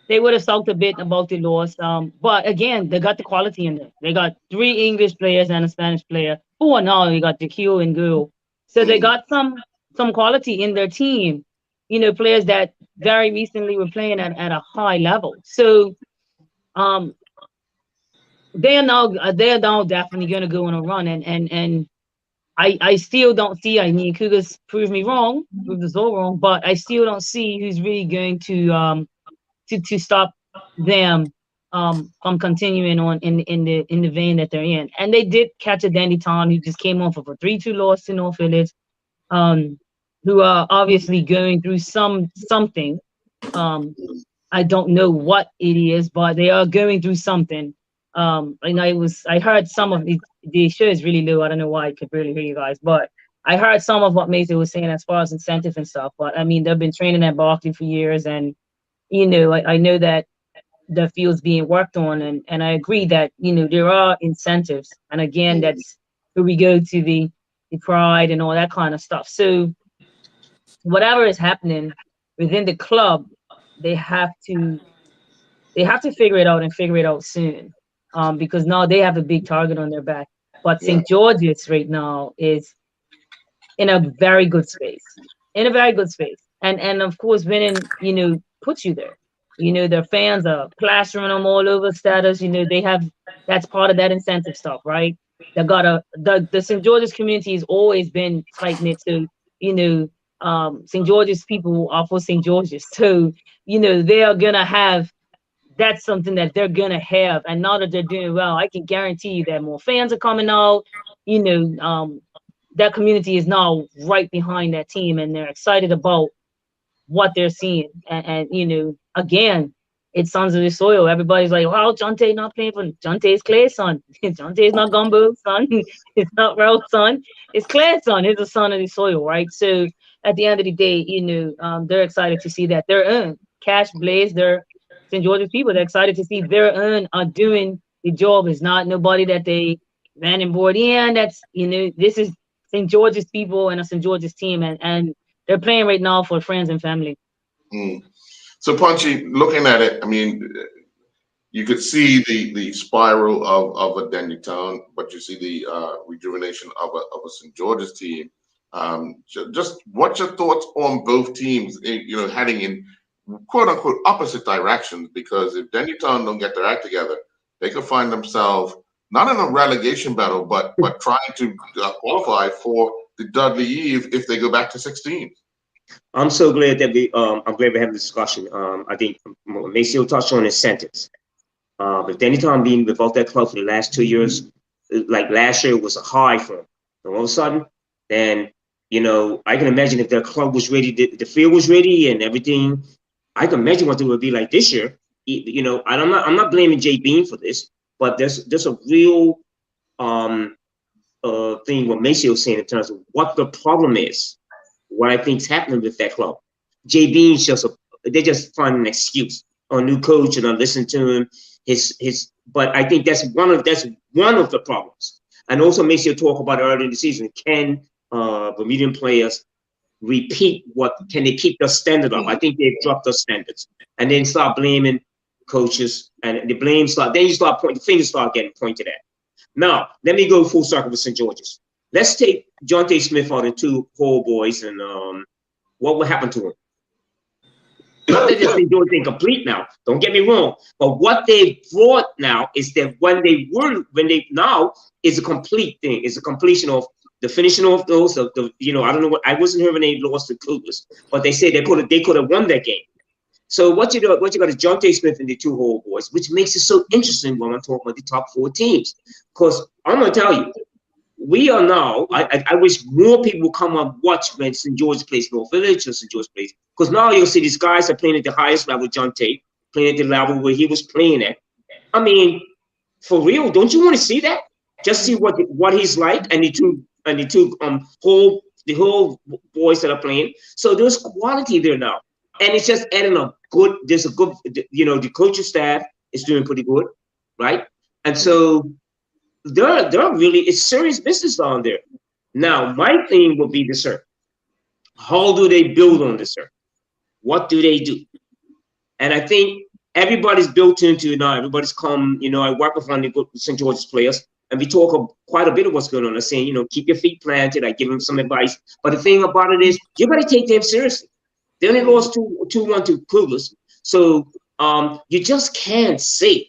They would have sulked a bit about the loss. But again, they got the quality in there. They got 3 English players and a Spanish player. Who are now they got the Q and Girl. So they got some quality in their team. Players that very recently were playing at a high level. So they're now definitely going to go on a run, and I still don't see. I mean, Cougars proved us all wrong, but I still don't see who's really going to stop them from continuing on in the vein that they're in. And they did catch a Dandy Town who just came off of a 3-2 loss to North Village, who are obviously going through something. I don't know what it is, but they are going through something. I heard some of the show is really low. I don't know why I could really hear you guys, but I heard some of what Mason was saying as far as incentive and stuff. But I mean, they've been training at Berkeley for years, and I know that the field's being worked on, and I agree that there are incentives, and again, that's where we go to the pride and all that kind of stuff. So whatever is happening within the club, they have to figure it out, and figure it out soon. Because now they have a big target on their back. But St. George's right now is in a very good space. And of course, winning, puts you there. Their fans are plastering them all over status. They have, that's part of that incentive stuff, right? They got the St. George's community has always been tight knit. So, St. George's people are for St. George's. So, they are gonna have. That's something that they're gonna have, and now that they're doing well, I can guarantee you that more fans are coming out. That community is now right behind that team, and they're excited about what they're seeing. And again, it's sons of the soil. Everybody's like, wow, Jonte not playing for Jonte's Clay's son. Jonte's not Gumbo's son. It's not Ralph's son. It's Clay's son. He's a son of the soil, right? So at the end of the day, they're excited to see that their own Cash Blaze, their St. George's people, they're excited to see their own are doing the job. It's not nobody that they ran and board. Yeah, that's this is St. George's people and a St. George's team, and they're playing right now for friends and family. So Punchy, looking at it, I mean, you could see the spiral of a Denny Town, but you see the rejuvenation of a St. George's team. Just what's your thoughts on both teams, heading in quote unquote opposite directions? Because if Denny Town don't get their act together, they could find themselves not in a relegation battle, but trying to qualify for the Dudley Eve if they go back to 16. I'm so glad that I'm glad we're having this discussion. I think Maceo touched on incentives. But anytime being without that club for the last 2 years, like last year was a high for them. And all of a sudden, then I can imagine if their club was ready, the field was ready, and everything. I can imagine what it would be like this year. And I'm not blaming Jay Bean for this, but there's a real thing what Macio's saying in terms of what the problem is. What I think's happening with that club. Jay Bean's they just find an excuse. A new coach, and I listen to him. But I think that's one of the problems. And also Maceo talk about earlier in the season. Can Bermudian players repeat can they keep the standard up? I think they've dropped the standards. And then start blaming coaches, and the blame then you start pointing, the fingers start getting pointed at. Now, let me go full circle with St. George's. Let's take Jonte Smith out and two Hall boys, and what will happen to him? Not that this St. George is incomplete now. Don't get me wrong, but what they brought now is that now is a complete thing. It's a completion of the finishing off those. I don't know I wasn't here when they lost to Cougars, but they said they could have won that game. So what you got is Jonte Smith and the two Hall boys, which makes it so interesting when I'm talking about the top 4 teams. Because I'm gonna tell you. We are now, I wish more people would come and watch when St. George plays North Village or St. George plays. Because now you'll see these guys are playing at the highest level, John Tate, playing at the level where he was playing at. I mean, for real, don't you want to see that? Just see what he's like, and the two whole boys that are playing. So there's quality there now. And it's just adding the coaching staff is doing pretty good, right? And so they're really, it's serious business down there. Now, my thing will be this, sir. How do they build on this, sir? What do they do? And I think everybody's built into now. Everybody's come, I work with one of the St. George's players, and we talk quite a bit of what's going on. I'm saying, keep your feet planted. I give them some advice. But the thing about it is, you got to take them seriously. They only lost 2-1 to Cougars. So you just can't say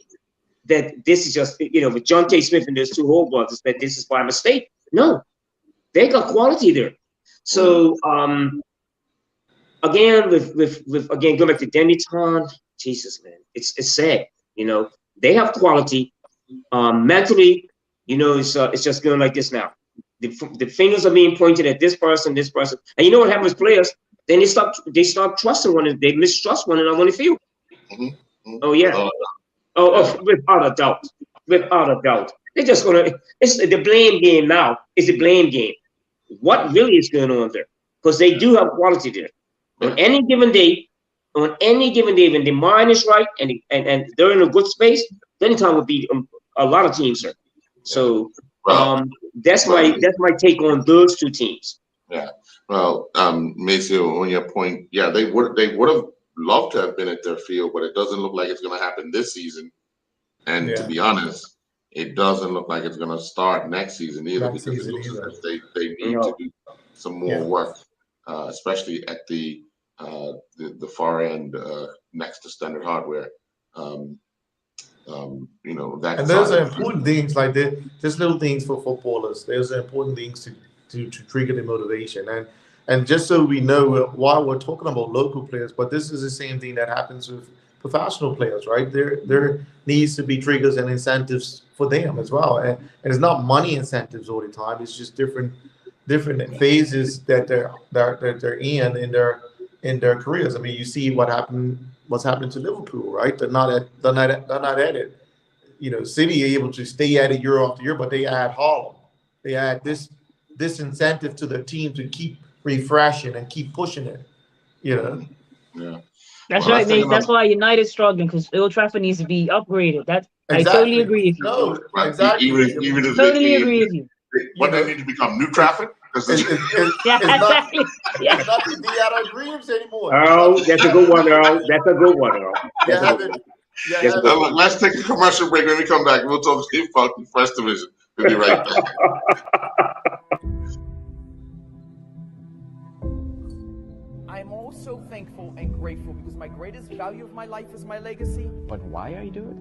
that this is just, with John T. Smith and there's two Hall brothers, that this is by mistake. No, they got quality there. So again, again going back to Denny Town, Jesus, man, it's sad. They have quality. Mentally, it's just going like this now. The fingers are being pointed at this person, and you know what happens with players? Then they start trusting one another. They mistrust one another on the field. Mm-hmm. Oh yeah. Without a doubt. They're just it's the blame game now. It's the blame game. What really is going on there? Because they do have quality there. On any given day, when the mind is right and they're in a good space, then time will beat a lot of teams, sir. So that's my take on those two teams. Yeah. Well, Maceo, on your point, yeah, they would have loved to have been at their field, but it doesn't look like it's going to happen this season. And to be honest, it doesn't look like it's going to start next season either, because it looks as if they need to do some more work, especially at the far end next to Standard Hardware. That. And those are important things, like just little things for footballers. Those are important things to trigger the motivation. And just so we know, while we're talking about local players, but this is the same thing that happens with professional players, right? There needs to be triggers and incentives for them as well. And it's not money incentives all the time. It's just different phases that they're in in their careers. I mean, you see what's happening to Liverpool, right? They're not at it. You know, City are able to stay at it year after year, but they add Haaland. They add this incentive to their team to keep refreshing and keep pushing it. You know. Yeah. That's Well, right, mate. That's why United's struggling, because Old Trafford needs to be upgraded. I totally agree with you. No, Right. exactly. Even if Totally agree with you. they need to become New Trafford. Yeah, exactly. Yeah. It's not the Theater Dreams anymore. Oh, that's a good one, Earl. That's a good one, Earl. Let's take a commercial break. When we come back, we'll talk about the First Division. We'll be right back. I'm also thankful and grateful because my greatest value of my life is my legacy. But why I do it?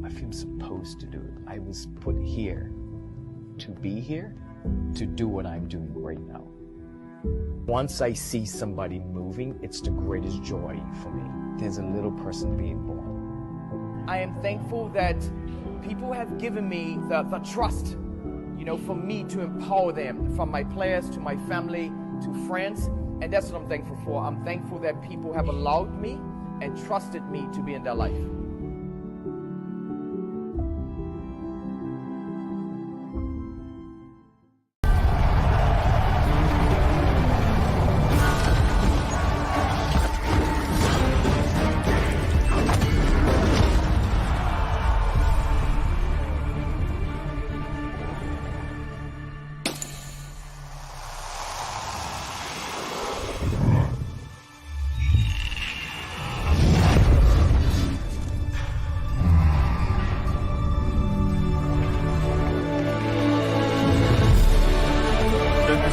I feel supposed to do it. I was put here to be here, to do what I'm doing right now. Once I see somebody moving, it's the greatest joy for me. There's a little person being born. I am thankful that people have given me the trust, for me to empower them, from my players to my family to friends, and that's what I'm thankful for. I'm thankful that people have allowed me and trusted me to be in their life.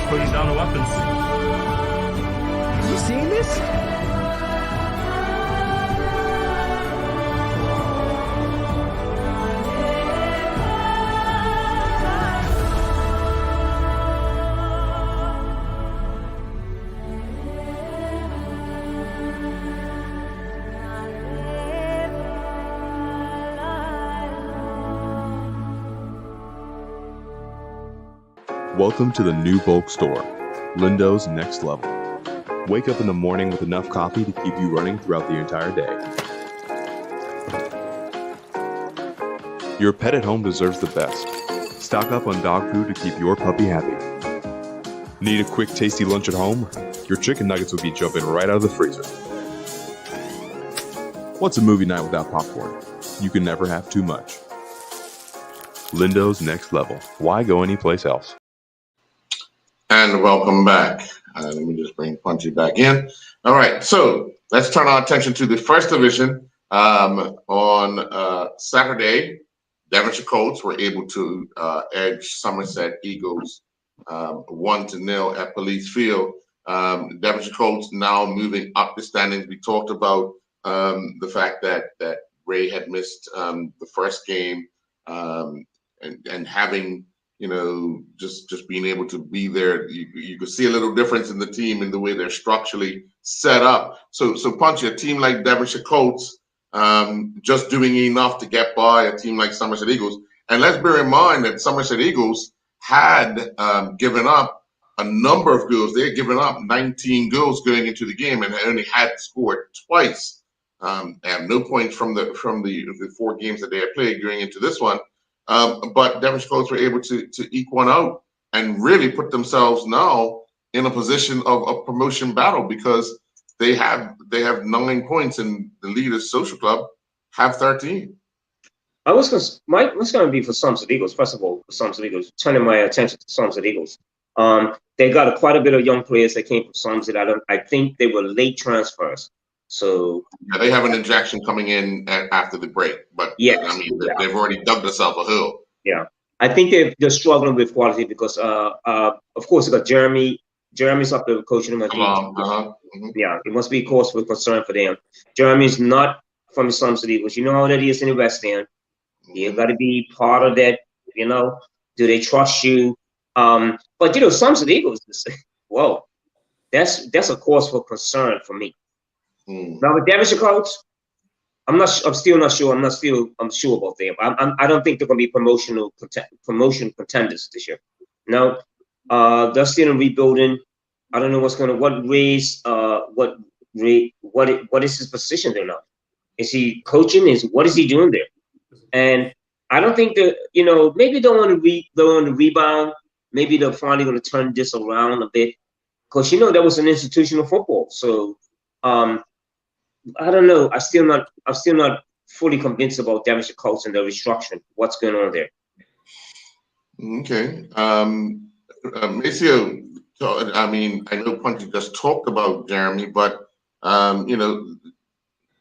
Putting down the weapons. You seeing this? Welcome to the new bulk store, Lindo's Next Level. Wake up in the morning with enough coffee to keep you running throughout the entire day. Your pet at home deserves the best. Stock up on dog food to keep your puppy happy. Need a quick, tasty lunch at home? Your chicken nuggets will be jumping right out of the freezer. What's a movie night without popcorn? You can never have too much. Lindo's Next Level. Why go anyplace else? And welcome back. Let me just bring Punchy back in. All right, so let's turn our attention to the First Division. On Saturday, Devonshire Colts were able to edge Somerset Eagles 1-0 at Police Field. Devonshire Colts now moving up the standings. We talked about the fact that Ray had missed the first game and having just being able to be there, you could see a little difference in the team in the way they're structurally set up. So Punchy, a team like Devonshire Colts, just doing enough to get by a team like Somerset Eagles. And let's bear in mind that Somerset Eagles had given up a number of goals. They had given up 19 goals going into the game and only had scored twice. And no points from the 4 games that they had played going into this one. But Devonshire Colts were able to eke one out and really put themselves now in a position of a promotion battle, because they have 9 points and the Leaders Social Club have 13. What's going to be for Somerset Eagles? First of all, for Somerset Eagles, turning my attention to Somerset Eagles. They got quite a bit of young players that came from Somerset. I think they were late transfers. So yeah, they have an injection coming in after the break, but yes, I mean they've already dug themselves a hill. Yeah, I think they're struggling with quality because of course they got Jeremy. Jeremy's up there coaching them. Yeah, it must be a cause for concern for them. Jeremy's not from the Somerset Eagles. You know how that is in the West End. You got to be part of that. Do they trust you? But Somerset Eagles. Whoa, that's a cause for concern for me. Now with Devonshire Colts, I'm still not sure. I'm sure about them. I don't think they're going to be promotion contenders this year. No, they're still in rebuilding. I don't know what is his position there now? Is he coaching? What is he doing there? And I don't think that, maybe they want to rebound. Maybe they're finally going to turn this around a bit, because that was an institutional football. So I don't know. I'm still not fully convinced about Devonshire Colts and the restructuring. What's going on there? Okay. Maceo, I mean, I know Punchy just talked about Jeremy, but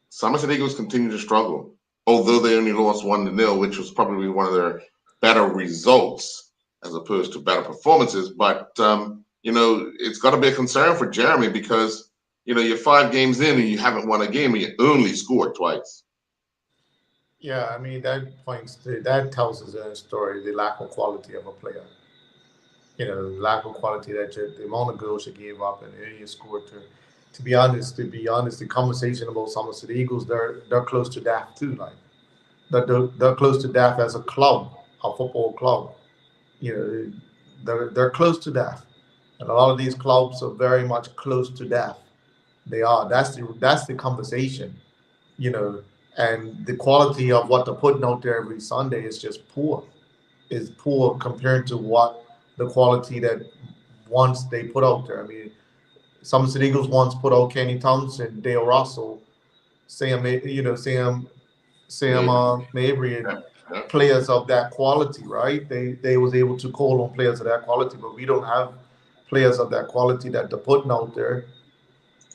Somerset Eagles continue to struggle, although they only lost 1-0, which was probably one of their better results as opposed to better performances. But it's got to be a concern for Jeremy, because you're 5 games in and you haven't won a game and you only scored twice. Yeah, I mean, that tells us a story, the lack of quality of a player. Lack of quality, the amount of goals you gave up and you scored. To be honest, the conversation about Somerset Eagles, they're close to death too. Like they're close to death as a club, a football club. They're close to death, and a lot of these clubs are very much close to death. They are. That's the conversation. And the quality of what they're putting out there every Sunday is just poor. Is poor compared to what the quality that once they put out there. I mean, Somerset Eagles once put out Kenny Thompson, Dale Russell, Sam Mabry, and players of that quality, right? They was able to call on players of that quality, but we don't have players of that quality that they're putting out there,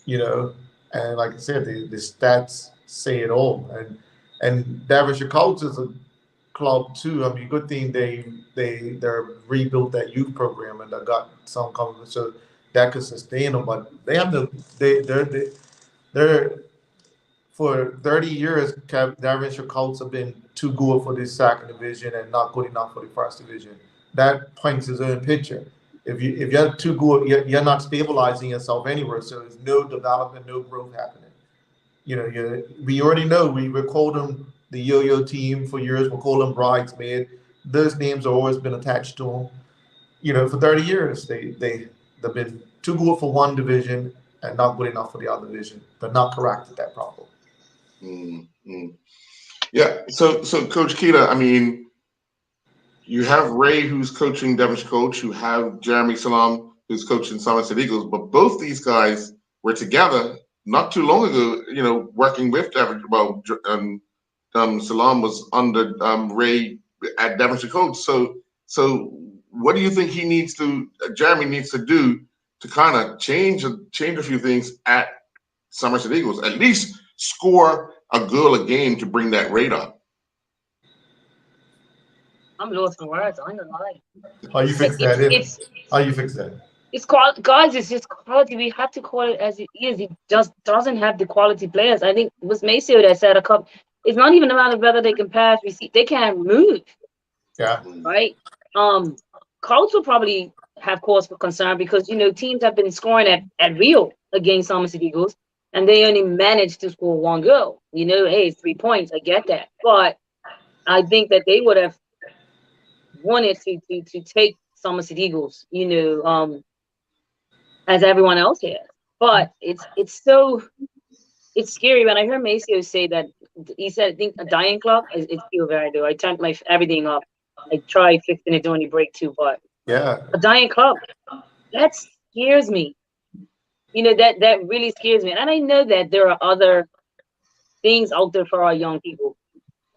And like I said, the stats say it all. And Devonshire Colts is a club too. I mean, good thing they're rebuilt that youth program and they got some coming, so that could sustain them. But they have they're for 30 years, Devonshire Colts have been too good for the second division and not good enough for the first division. That paints his own picture. If you're too good, you're not stabilizing yourself anywhere. So there's no development, no growth happening. We already know we called them the yo-yo team for years. We'll call them bridesmaid. Those names have always been attached to them. For 30 years, they've been too good for one division and not good enough for the other division. They're not corrected that problem. Mm-hmm. Yeah. So Coach Keita, I mean, you have Ray, who's coaching Devonshire Colts. You have Jeremy Salam, who's coaching Somerset Eagles. But both these guys were together not too long ago, working with Devonshire. Well, Salam was under Ray at Devonshire Colts. So what do you think Jeremy needs to do to kind of change a few things at Somerset Eagles? At least score a goal a game to bring that rate up. I'm lost for words. I'm gonna lie. How you fix that? How you fix that? It's quality, guys. It's just quality. We have to call it as it is. It just doesn't have the quality players. I think it was Maceo that said a couple. It's not even about whether they can pass, receive. They can't move. Yeah. Right. Colts will probably have cause for concern because teams have been scoring at Rio against Somerset Eagles, and they only managed to score 1 goal. Hey, it's 3 points. I get that, but I think that they would have wanted to take Somerset Eagles, as everyone else has. But it's scary when I hear Maceo say that. He said, I think a dying club is still very good. I turned everything up. I tried fixing it during the break too, but yeah, a dying club, that scares me. That really scares me. And I know that there are other things out there for our young people.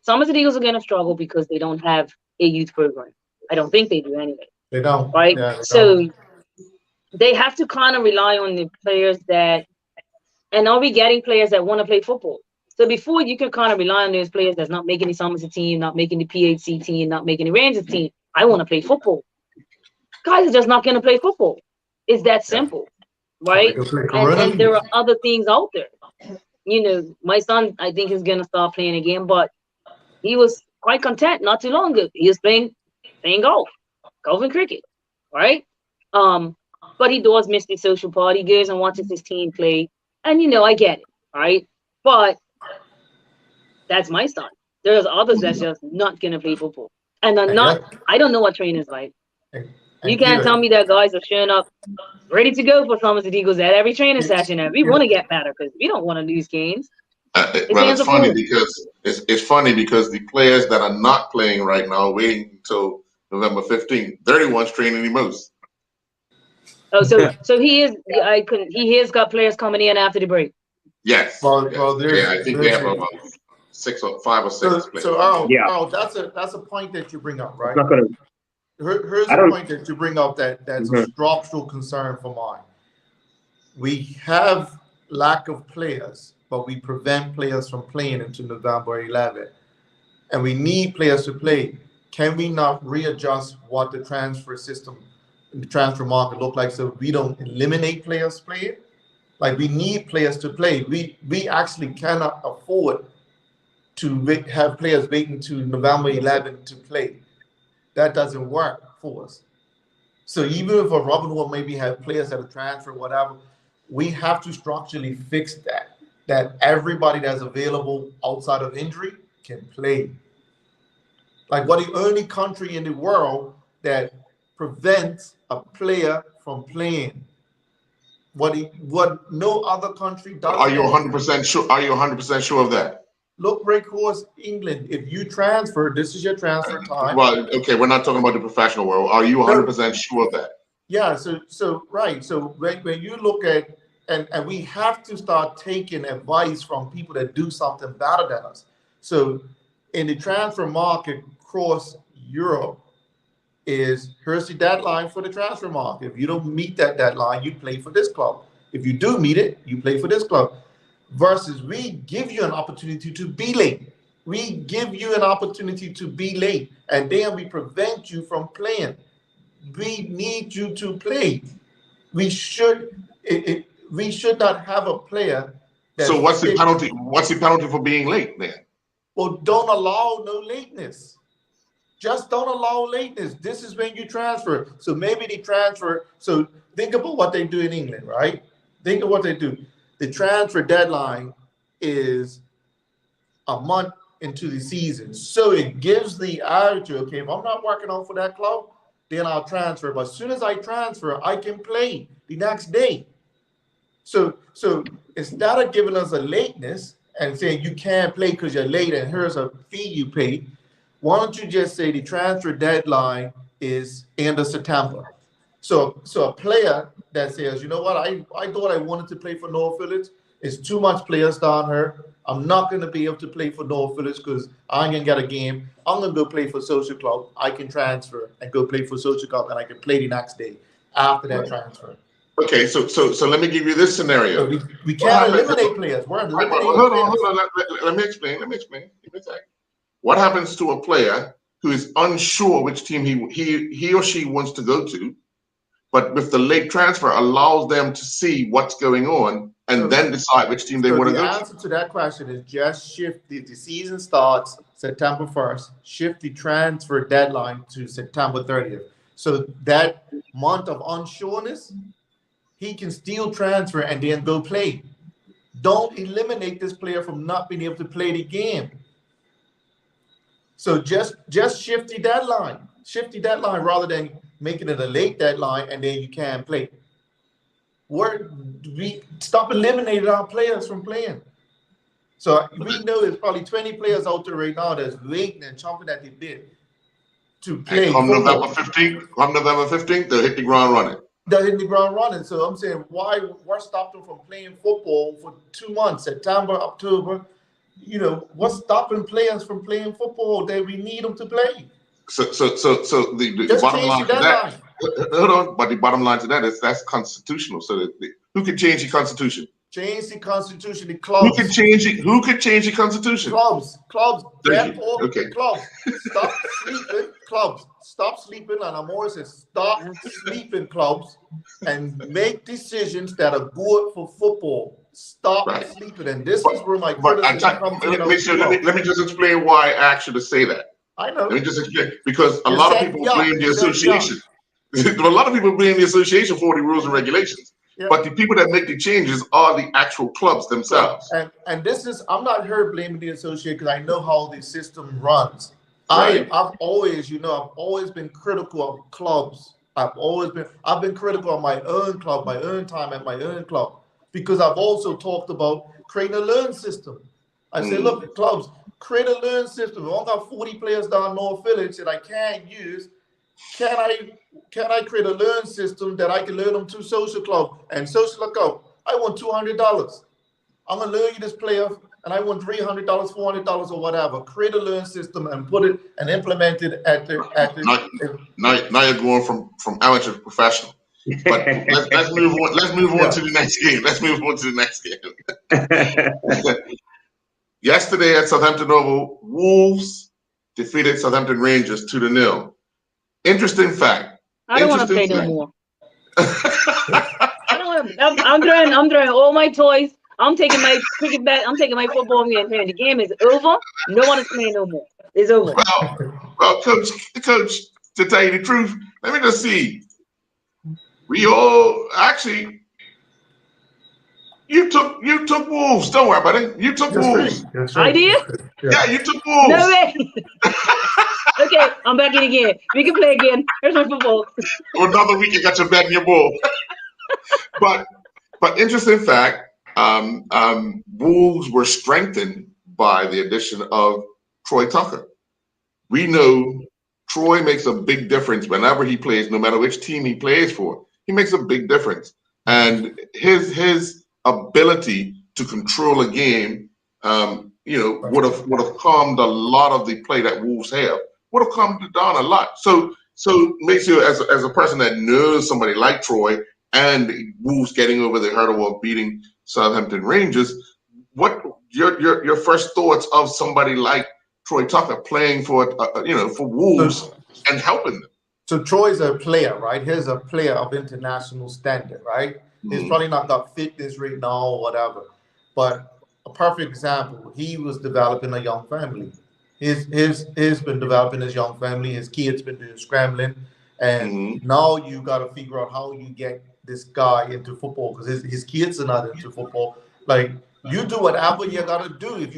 Somerset Eagles are going to struggle because they don't have a youth program. I don't think they do anyway. They don't. Right? Yeah, they have to kind of rely on the players and are we getting players that want to play football? So before you can kind of rely on those players that's not making the Somerset team, not making the PHC team, not making the Rangers team. I want to play football. Guys are just not going to play football. It's that simple, right? And there are other things out there. My son, I think, is going to start playing again, but he was quite content not too long ago. He was playing golf and cricket, right? But he does miss the social part. He goes and watches his team play, and I get it, right? But that's my son. There's others that's just not gonna play football, and they're not. I don't know what training's like. You can't tell me that guys are showing up ready to go for Somerset Eagles at every training session. And we want to get better because we don't want to lose games. Well, it's funny because it's funny because the players that are not playing right now, waiting until November 15th, 31's training the most. Oh, so he has got players coming in after the break. Yes. Well, yeah, I think they have about 5 or 6 players. So that's a point that you bring up, right? Not gonna. Here's a point that you bring up that's a structural concern for mine. We have lack of players, but we prevent players from playing until November 11th. And we need players to play. Can we not readjust what the transfer system, the transfer market look like so we don't eliminate players playing? Like, we need players to play. We actually cannot afford to have players waiting to November 11th to play. That doesn't work for us. So even if a Robin will maybe have players that are transfer, whatever, we have to structurally fix that everybody that's available outside of injury can play. Like, we're the only country in the world that prevents a player from playing. What no other country does. Are you 100% sure? Are you 100% sure of that? Look, Ray Course, England. If you transfer, this is your transfer time. Well, okay, we're not talking about the professional world. Are you 100% sure of that? Yeah. So right. So when you look at and we have to start taking advice from people that do something better than us. So in the transfer market across Europe, here's the deadline for the transfer market. If you don't meet that deadline, you play for this club. If you do meet it, you play for this club. Versus we give you an opportunity to be late. We give you an opportunity to be late, and then we prevent you from playing. We need you to play. We should not have a player. So what's the penalty? What's the penalty for being late then? Well, don't allow no lateness. Just don't allow lateness. This is when you transfer. So maybe they transfer. So think about what they do in England, right? Think of what they do. The transfer deadline is a month into the season. So it gives the attitude, okay, if I'm not working out for that club, then I'll transfer. But as soon as I transfer, I can play the next day. So instead of giving us a lateness and saying you can't play because you're late and here's a fee you pay, why don't you just say the transfer deadline is end of September? So a player that says, you know what, I thought I wanted to play for North Village. It's too much players down here. I'm not going to be able to play for North Village because I ain't going to get a game. I'm going to go play for Social Club. I can transfer and go play for Social Club, and I can play the next day after that transfer. Okay, so let me give you this scenario. So we can't eliminate players. Hold on. Let me explain. What happens to a player who is unsure which team he or she wants to go to, but with the late transfer allows them to see what's going on and then decide which team they want to go to? The answer to that question is just shift the season starts September 1st, shift the transfer deadline to September 30th. So that month of unsureness, he can still transfer and then go play. Don't eliminate this player from not being able to play the game. So just shift the deadline. Shift the deadline rather than making it a late deadline and then you can't play. We stop eliminating our players from playing. So we know there's probably 20 players out there right now that's waiting and chomping at the bit to play. Come November 15th, they'll hit the ground running. They're hitting the ground running. So I'm saying, why stop them from playing football for 2 months, September, October? You know, what's stopping players from playing football that we need them to play? So the bottom line to that, hold on, but the bottom line to that is that's constitutional. So who can change the constitution? Change the constitution. The clubs. Who can change it? Who can change the constitution? Clubs. Okay. Clubs. Stop sleeping. Clubs. Stop sleeping. And I'm always saying, stop sleeping, clubs, and make decisions that are good for football. Stop sleeping. And this is where my criticism comes in. Let me just explain why I asked you to say that. I know. Let me just explain, because a lot of people blame the association. A lot of people blame the association for the rules and regulations. Yeah. But the people that make the changes are the actual clubs themselves. And this is, I'm not here blaming the association because I know how the system runs. Right. I've always been critical of clubs I've been critical of my own club, my own time at my own club, because I've also talked about creating a learn system. I say, look, clubs, create a learn system. If I got 40 players down North Village that I can't use, can I create a learn system that I can learn them to social club and social club? I want $200. I'm gonna learn you this player, and I want $300, $400, or whatever. Create a learn system and put it and implement it at the. Now you're going from amateur to professional. But let's move on. Let's move on to the next game. Let's move on to the next game. Yesterday at Southampton Oval, Wolves defeated Southampton Rangers 2-0. Interesting fact. I don't want to play no more. I don't want to. I'm throwing all my toys. I'm taking my cricket bat. I'm taking my football. I'm getting playing. The game is over. No one is playing no more. It's over. Well, coach. To tell you the truth, let me just see. We all actually. You took Wolves. Don't worry about it. You took Wolves. Right. I did? Yeah, you took Wolves. No way. Okay, I'm back in again. We can play again. Here's my football. Another week you got your bat in your ball. But interesting fact, Wolves were strengthened by the addition of Troy Tucker. We know Troy makes a big difference whenever he plays, no matter which team he plays for. He makes a big difference. And his ability to control a game, would have calmed a lot of the play that Wolves have. Would have calmed it down a lot. So Maceo, as a person that knows somebody like Troy and Wolves getting over the hurdle of beating Southampton Rangers, what your first thoughts of somebody like Troy Tucker playing for Wolves and helping them? So Troy's a player, right? He's a player of international standard, right? He's probably not got fitness right now or whatever. But a perfect example, he was developing a young family. He's been developing his young family. His kids been doing scrambling. And now you got to figure out how you get this guy into football, because his kids are not into football. Like, you do whatever you got to do. If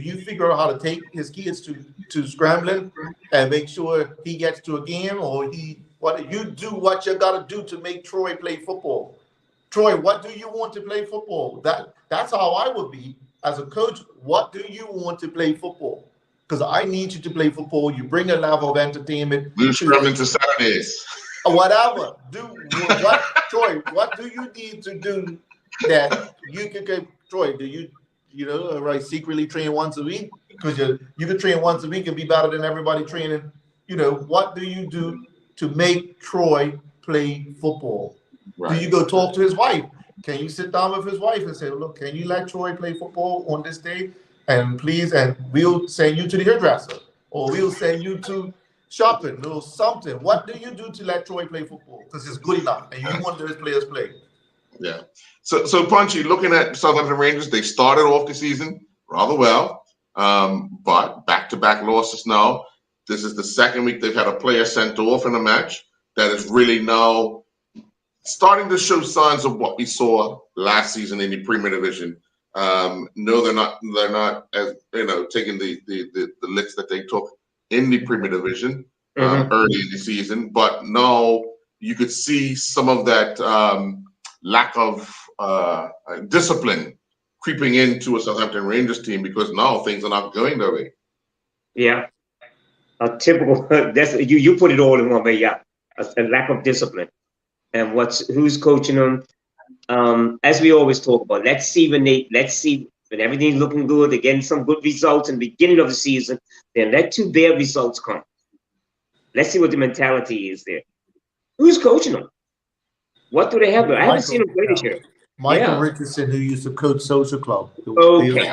you figure out how to take his kids to scrambling and make sure he gets to a game, or you do what you got to do to make Troy play football. Troy, what do you want to play football? That's how I would be as a coach. What do you want to play football? Because I need you to play football. You bring a level of entertainment. We're scrubbing to Saturdays. Whatever. Troy, what do you need to do that you can get? Troy, do you secretly train once a week? Because you can train once a week and be better than everybody training. What do you do to make Troy play football? Right. Do you go talk to his wife? Can you sit down with his wife and say, look, can you let Troy play football on this day? And please, and we'll send you to the hairdresser, or we'll send you to shopping or something. What do you do to let Troy play football? Because it's good enough, and you want those players play. Yeah. So Punchy, looking at Southampton Rangers, they started off the season rather well, but back-to-back losses now. This is the second week they've had a player sent off in a match that is really now starting to show signs of what we saw last season in the Premier Division. No, they're not as taking the licks that they took in the Premier Division early in the season, but now you could see some of that lack of discipline creeping into a Southampton Rangers team, because now things are not going their way. Yeah, a typical. That's you put it all in one way. Yeah, a lack of discipline, and who's coaching them. As we always talk about, let's see when everything's looking good, they're getting some good results in the beginning of the season, then let two bad results come. Let's see what the mentality is there. Who's coaching them? What do they have? I haven't seen them play this year. Michael Richardson, who used to coach Social Club. Okay.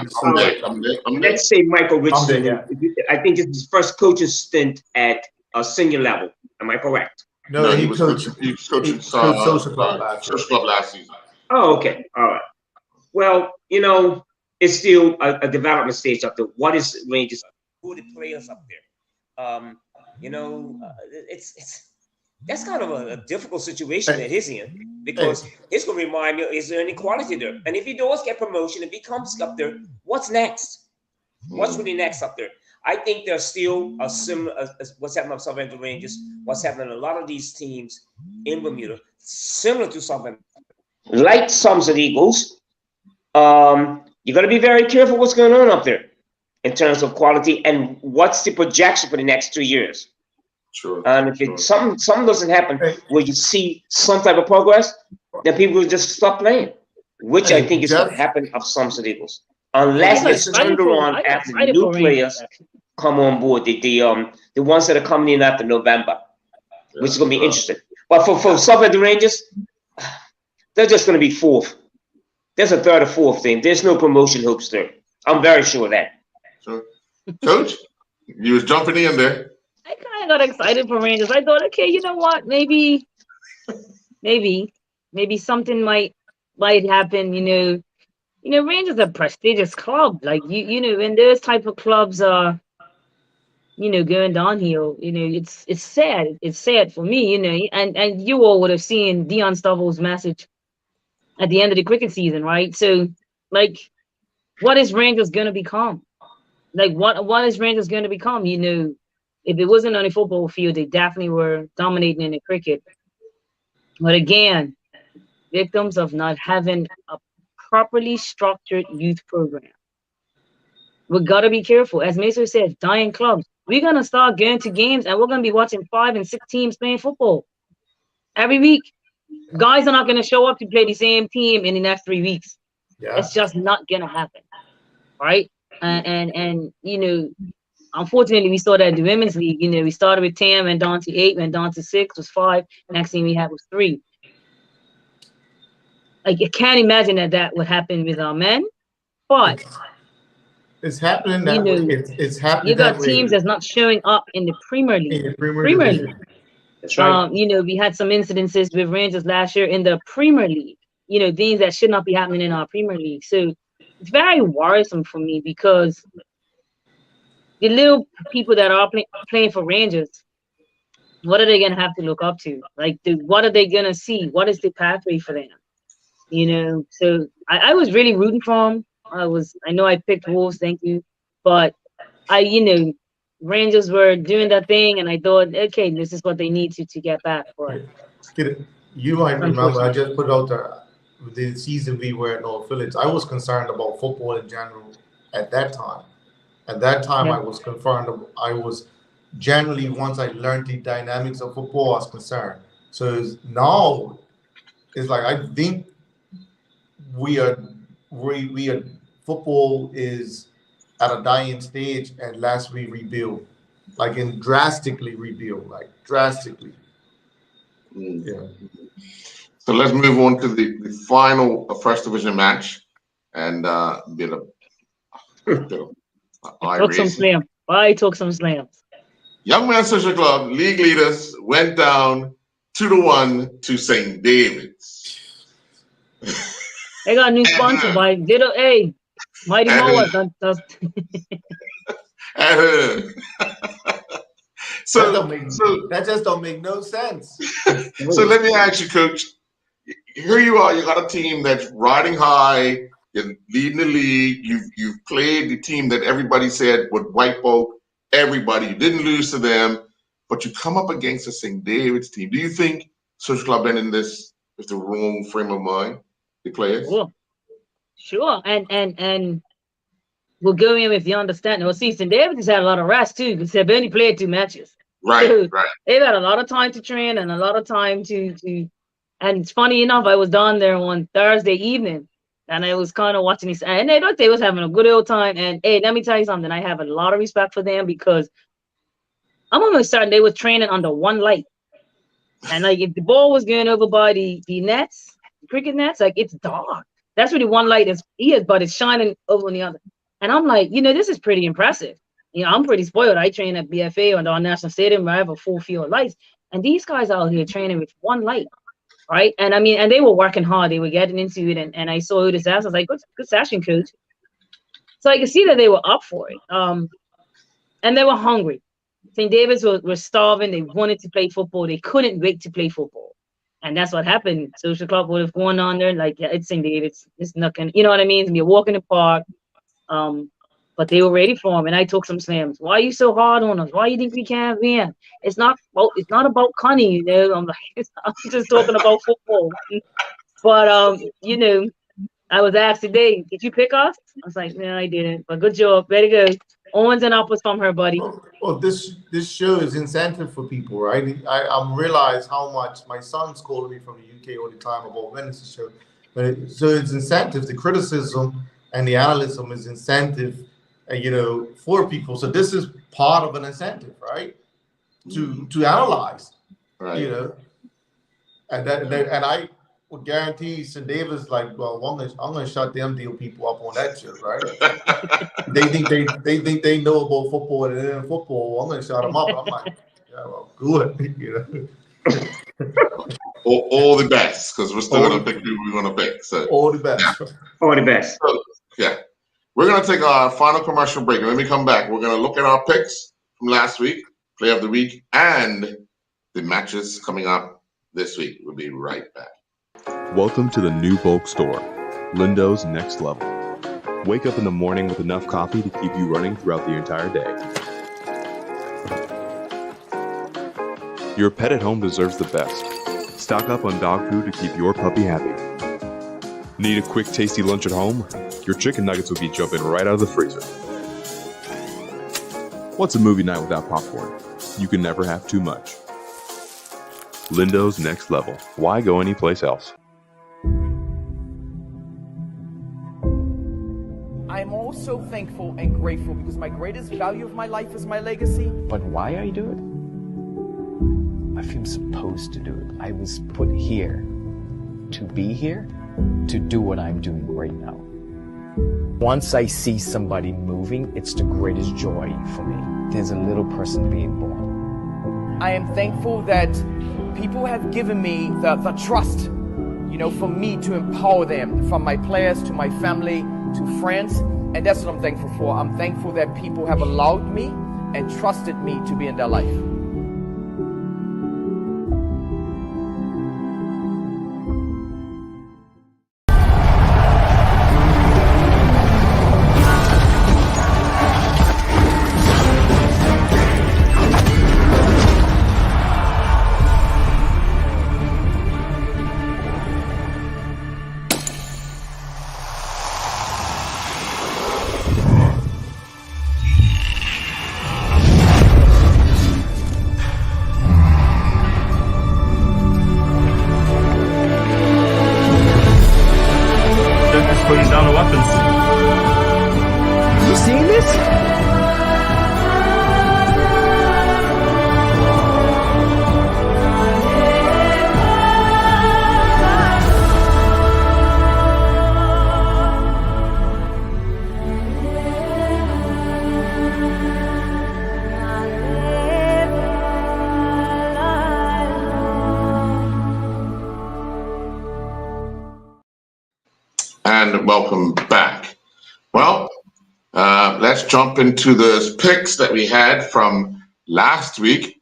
Let's say Michael Richardson. I think this is his first coaching stint at a senior level. Am I correct? No, he was coaching Social Club last season. Oh, okay. All right. Well, it's still a development stage up there. What is Rangers? Who are the players up there? That's kind of a difficult situation that he's in, because it's going to remind me, is there any quality there? And if he does get promotion and becomes up there, what's next? What's really next up there? I think there's still a similar as what's happening on Southampton Rangers, what's happening in a lot of these teams in Bermuda, similar to Southampton. Like Somerset Eagles, you got to be very careful what's going on up there in terms of quality and what's the projection for the next 2 years. Sure. And if something doesn't happen where you see some type of progress, then people will just stop playing, which I think is going to happen of Somerset Eagles, unless it's turned around after the new players come on board, the ones that are coming in after November, which is going to be interesting. But for Southampton Rangers, they're just going to be fourth. There's a third or fourth thing. There's no promotion hopes there. I'm very sure of that. Sure. Coach, you was jumping in there. I kind of got excited for Rangers. I thought, okay, you know what? Maybe something might happen. You know, Rangers are a prestigious club. Like you know, when those type of clubs are, you know, going downhill, you know, it's sad. It's sad for me, you know, and you all would have seen Dion Stovall's message at the end of the cricket season, right? So, like, what is Rangers gonna become? Like, what is Rangers gonna become? You know, if it wasn't on a football field, they definitely were dominating in the cricket. But again, victims of not having a properly structured youth program. We gotta be careful. As Mason said, dying clubs. We're gonna start going to games and we're gonna be watching 5 and 6 teams playing football every week. Guys are not gonna show up to play the same team in the next 3 weeks. Yeah. It's just not gonna happen, right? And you know, unfortunately, we saw that in the women's league. You know, we started with 10, went down to 8, went down to 6, was 5. Next thing we had was 3. Like, you can't imagine that would happen with our men, but it's happening that way. It's happening. You got teams that's not showing up in the Premier League. In the Premier League. That's right. You know, we had some incidences with Rangers last year in the Premier League. You know, things that should not be happening in our Premier League. So it's very worrisome for me because the little people that are playing for Rangers, what are they going to have to look up to? Like, what are they going to see? What is the pathway for them? You know, so I was really rooting for them. I know I picked Wolves, thank you. But you know, Rangers were doing that thing, and I thought, okay, this is what they need to get back for it. You might remember, I just put out the season we were at North Village. I was concerned about football in general at that time. At that time, yeah. I was concerned. I was generally, once I learned the dynamics of football, I was concerned. So now, it's like I think we are football is at a dying stage unless we rebuild, drastically rebuild, drastically. Yeah. So let's move on to the final First Division match, and bit of took some slams. I took some slams. Young Man Social Club league leaders went down 2-1 to St. David's. They got a new sponsor by Ditto A. Mighty Moa. That just don't make no sense. So let me ask you, Coach. Here you are. You got a team that's riding high. You're leading the league. You've played the team that everybody said would wipe out everybody. You didn't lose to them, but you come up against the St. David's team. Do you think Social Club been in this with the wrong frame of mind? The players. Sure. And we'll go in with the understanding. Well, see, St. David's had a lot of rest too, because they've only played 2 matches. Right, so right. They've had a lot of time to train and a lot of time to and it's funny enough, I was down there on Thursday evening and I was kind of watching this, and they looked, they was having a good old time. And hey, let me tell you something, I have a lot of respect for them because I'm almost certain they were training under one light. And if the ball was going over by the nets, cricket nets, it's dark. That's where the one light is, but it's shining over on the other. And I'm like, this is pretty impressive. I'm pretty spoiled. I train at BFA on our national stadium where I have a full field of lights. And these guys out here training with one light, right? And I mean, and they were working hard. They were getting into it. And I saw who this ass. I was like, good session, coach. So I could see that they were up for it. And they were hungry. St. David's were starving. They wanted to play football. They couldn't wait to play football. And that's what happened. Social Club would have gone on there it's St. David's. It's nothing. You know what I mean? It's be a walk in the park. but they were ready for him, and I took some slams. Why are you so hard on us? Why you think we can't win? It's not about Connie, you know. I'm like, I'm just talking about football. But I was asked today, did you pick us? I was like, no, I didn't. But good job, very good. Owens and uppers from her, buddy. Well, this show is incentive for people, right? I'm realize how much my son's calling me from the UK all the time about when it's a show. So it's incentive. The criticism and the analysis is incentive, for people. So this is part of an incentive, right? To analyze, Right. And I would guarantee St. Davis like, well, I'm gonna shut them deal people up on that shit, right? They think they know about football and then football. I'm gonna shut them up. I'm like, yeah, well, good, all the best, because we're still gonna pick who we're gonna pick. So all the best. All the best. So, yeah. We're gonna take our final commercial break. And when we come back, we're gonna look at our picks from last week, play of the week, and the matches coming up this week. We'll be right back. Welcome to the new bulk store, Lindo's Next Level. Wake up in the morning with enough coffee to keep you running throughout the entire day. Your pet at home deserves the best. Stock up on dog food to keep your puppy happy. Need a quick, tasty lunch at home? Your chicken nuggets will be jumping right out of the freezer. What's a movie night without popcorn? You can never have too much. Lindo's Next Level. Why go anyplace else? I'm also thankful and grateful because my greatest value of my life is my legacy. But why I do it? I feel supposed to do it. I was put here to be here, to do what I'm doing right now. Once I see somebody moving, it's the greatest joy for me. There's a little person being born. I am thankful that people have given me the trust, for me to empower them, from my players to my family to friends, and that's what I'm thankful for. I'm thankful that people have allowed me and trusted me to be in their life. Putting down the weapons. You seen this? And welcome back. Well, let's jump into the picks that we had from last week.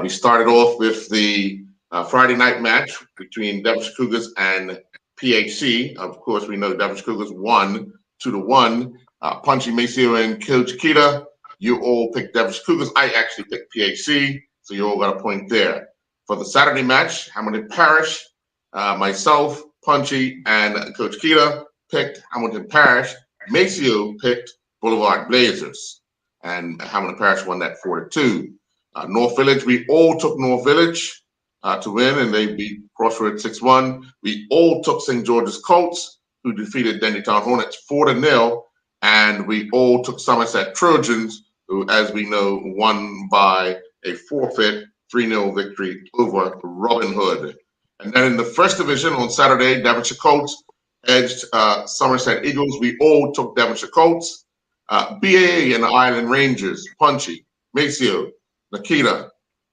We started off with the Friday night match between Devonshire Cougars and PHC. Of course, we know Devonshire Cougars won 2-1. Punchy Maceo and Coach Kita, you all picked Devonshire Cougars. I actually picked PHC, so you all got a point there. For the Saturday match, Hamilton Parish, myself, Punchy, and Coach Kita picked Hamilton Parish. Maceo picked Boulevard Blazers, and Hamilton Parish won that 4-2. North Village, we all took North Village to win, and they beat Crossroads 6-1. We all took St. George's Colts, who defeated Dennytown Hornets 4-0, and we all took Somerset Trojans, who, as we know, won by a forfeit 3-0 victory over Robin Hood. And then in the first division on Saturday, Devonshire Colts edged Somerset Eagles. We all took Devonshire Colts. BAA and Island Rangers, Punchy, Maceo, Nikita,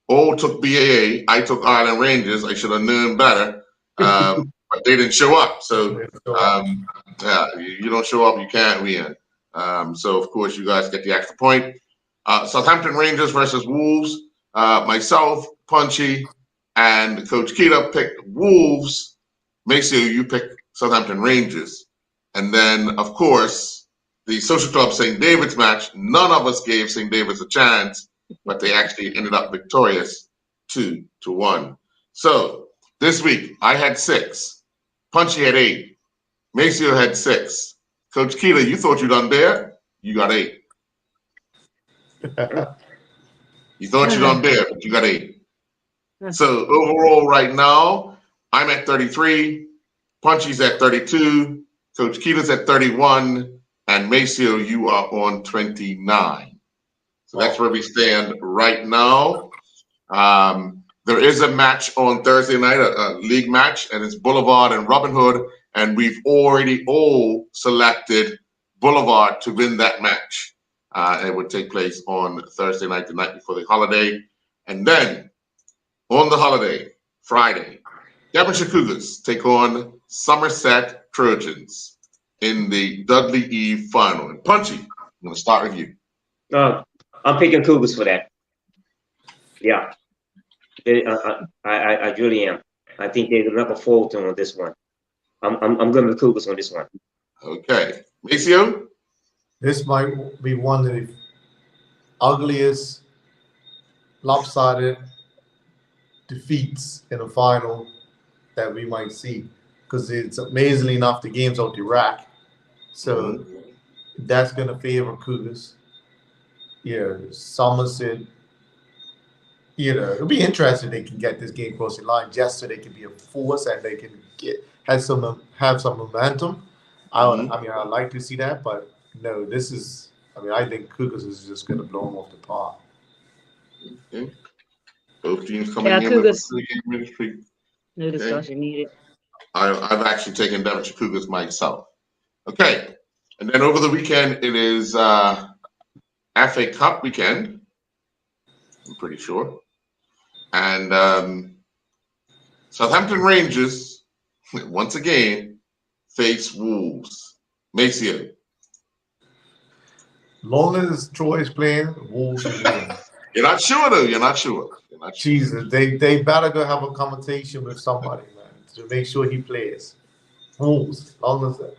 all took BAA. I took Island Rangers. I should have known better, but they didn't show up. So, yeah, you don't show up, you can't win. So, of course, you guys get the extra point. Southampton Rangers versus Wolves. Myself, Punchy, and Coach Kita picked Wolves. Maceo, you picked Southampton Rangers. And then, of course, the Social Club St. David's match, none of us gave St. David's a chance, but they actually ended up victorious 2-1. So this week I had 6, Punchy had 8, Maceo had 6. Coach Keeler, you thought you'd done there? You got 8. You thought you'd done there, but you got 8. So overall, right now, I'm at 33, Punchy's at 32, Coach Keeler's at 31, and Maceo, you are on 29. So that's where we stand right now. There is a match on Thursday night, a league match, and it's Boulevard and Robin Hood, and we've already all selected Boulevard to win that match. It would take place on Thursday night, the night before the holiday. And then on the holiday, Friday, Devonshire Cougars take on Somerset Trojans in the Dudley Eve final. And Punchy, I'm going to start with you. I'm picking Cougars for that. Yeah. I really am. I think they're going to fold on this one. I'm going with Cougars on this one. Okay. Maceo? This might be one of the ugliest, lopsided defeats in a final that we might see, because it's amazingly enough the game's out the rack. So that's going to favor Cougars. Yeah, Somerset. It'll be interesting if they can get this game across the line just so they can be a force and they can have some momentum. I mean, I'd like to see that, but no, this is. I mean, I think Cougars is just going to blow them off the park. Okay. Both teams coming in Cougars. with the ministry. No discussion needed. I've actually taken Devonshire Cougars myself. Okay, and then over the weekend it is FA Cup weekend. I'm pretty sure. And Southampton Rangers, once again, face Wolves. Maceo. Long as Troy is playing, Wolves will win. You're not sure, though. You're not sure. Jesus, they better go have a conversation with somebody, man, to make sure he plays. Wolves, long as that.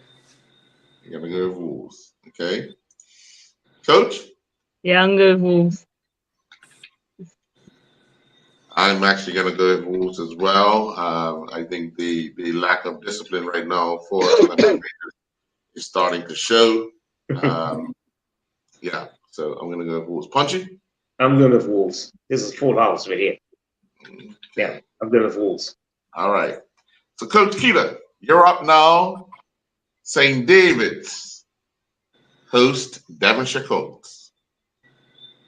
You're going to go with Wolves. Okay. Coach? Yeah, I'm good with Wolves. I'm actually going to go with Wolves as well. I think the lack of discipline right now for is starting to show. Yeah, so I'm going to go with Wolves. Punchy? I'm going with Wolves. This is full house right here. Yeah, I'm going with Wolves. All right. So, Coach Keeler, you're up now. St. David's host Devonshire Colts.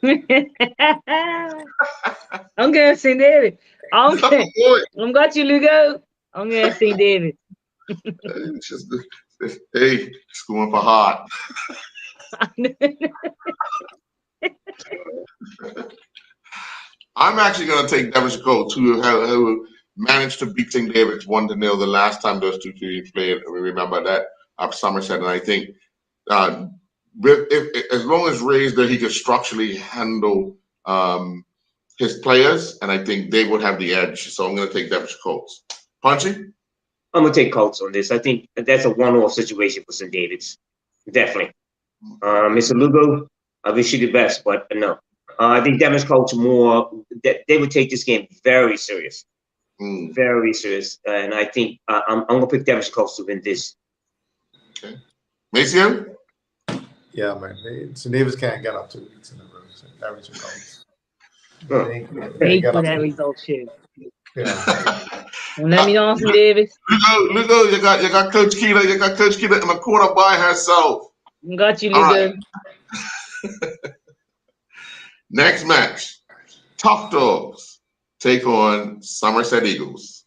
I'm going St. David. I'm got you, Lugo. I'm going St. David. Hey, it's going for hard. I'm actually going to take Devonshire Colts, who managed to beat St. David's 1-0 the last time those two teams played. We remember that up Somerset, and I think as long as Ray's there, he can structurally handle his players, and I think they would have the edge. So I'm going to take Devonshire Colts. Punchy? I'm going to take Colts on this. I think that's a one-off situation for St. David's. Definitely. Mr. Lugo, I wish you the best, but no. I think Devonshire Colts they would take this game very serious. Very serious. And I think I'm going to pick Devonshire Colts to win this. Okay. Maceo? Yeah, man. St. David's can't get up 2 weeks in a row. So Devonshire Colts. Wait for that result, shit. Yeah. Well, let me know, St. Davis. Lugo, you got Coach Keeler. You got Coach Keeler in the corner by herself. Got you, Lugo. Right. Next match, Tough Dogs take on Somerset Eagles.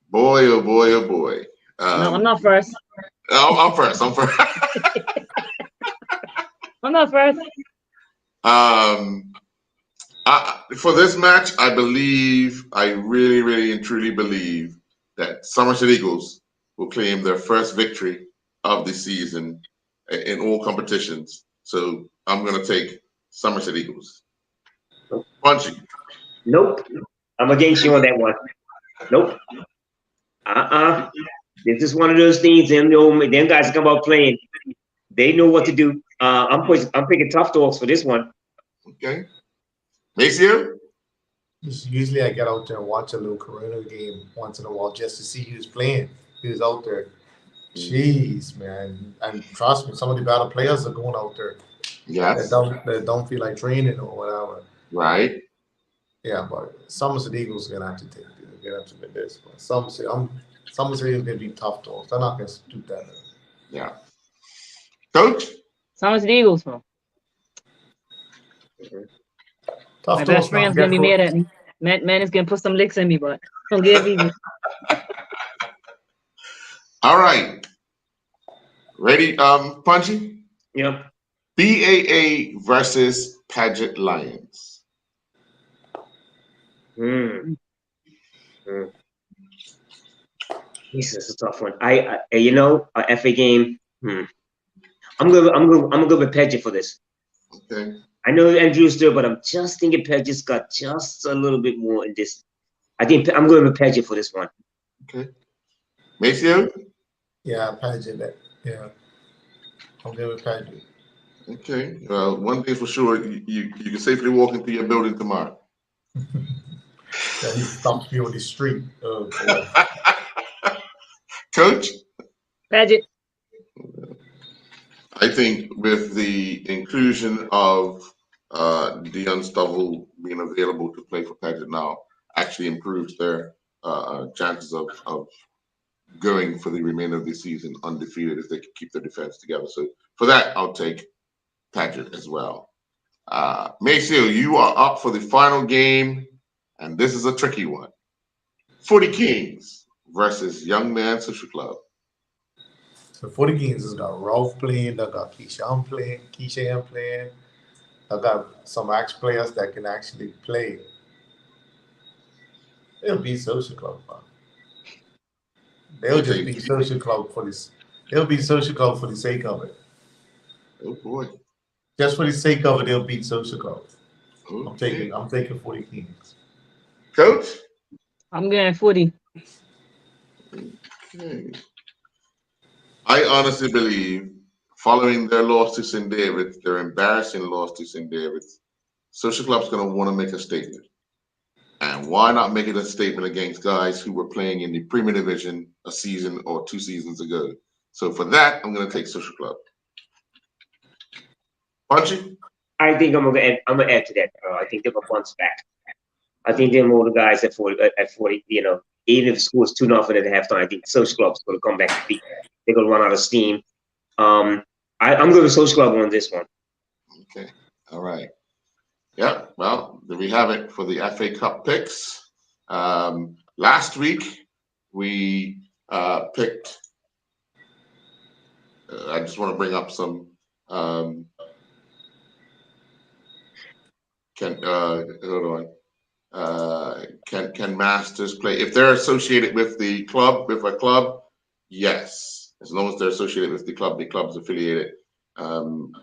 Boy, oh boy, oh boy. No, I'm not first. I'm first. I'm first. I'm not first. For this match, I really, really and truly believe that Somerset Eagles will claim their first victory of the season in all competitions. So I'm going to take Somerset Eagles. Nope. Punchy. Nope. I'm against you on that one. Nope. This is one of those things, them guys come out playing. They know what to do. I'm picking Tough Dogs for this one. Okay. Maceo? Usually I get out there and watch a little Corona game once in a while just to see who's playing, who's out there. Jeez, man. And trust me, some of the better players are going out there. Yes. That don't feel like training or whatever. Right. Yeah, but Somerset Eagles are gonna have to admit this. But Somerset Eagles gonna be Tough Dogs. They're not gonna do that. Yeah. Coach? Somerset Eagles, bro. Tough My Dogs best friend's gonna be mad at me. Man is gonna put some licks in me, but don't give easy. All right. Ready, Punchy? Yep. BAA versus Paget Lions. This is a tough one. A FA game. I'm gonna go with Paget for this. Okay. I know Andrew's there, but I'm just thinking Paget's got just a little bit more in this. I think I'm going with Paget for this one. Okay. Maceo? Yeah, Paget. Yeah. I'm good with Paget. Okay. Well, one thing's for sure, you can safely walk into your building tomorrow. Yeah, he stopped me on the street. Coach? Paget. I think with the inclusion of Dion Stovall being available to play for Paget now, actually improves their chances of going for the remainder of the season undefeated if they can keep their defense together. So for that, I'll take Paget as well. Maceo, you are up for the final game, and this is a tricky one. Footy Kings versus Young Man Social Club. So for the Kings, it's got Ralph playing, they got Keyshawn playing, they got some players that can actually play. It'll be Social Club, man. They'll just be Social Club for this. They'll be Social Club for the sake of it. Oh boy! Just for the sake of it, they'll beat Social Club. Okay. I'm taking 40 Kings. Coach? I'm going 40. Okay. I honestly believe, following their loss to St. David's, their embarrassing loss to St. David's, Social Club's going to want to make a statement. And why not make it a statement against guys who were playing in the Premier Division a season or 2 seasons ago? So for that, I'm going to take Social Club. Punchy? I think I'm gonna add to that. I think they're gonna bounce back. I think they're more the guys at 40. You know, even if the score is 2-0 at halftime, I think Social Club's gonna come back and beat. They're gonna run out of steam. I'm going with Social Club on this one. Okay. All right. Yeah. Well, there we have it for the FA Cup picks. Last week we picked. I just want to bring up some. Hold on. Can masters play if they're associated with the club, with a club? Yes, as long as they're associated with the club's affiliated,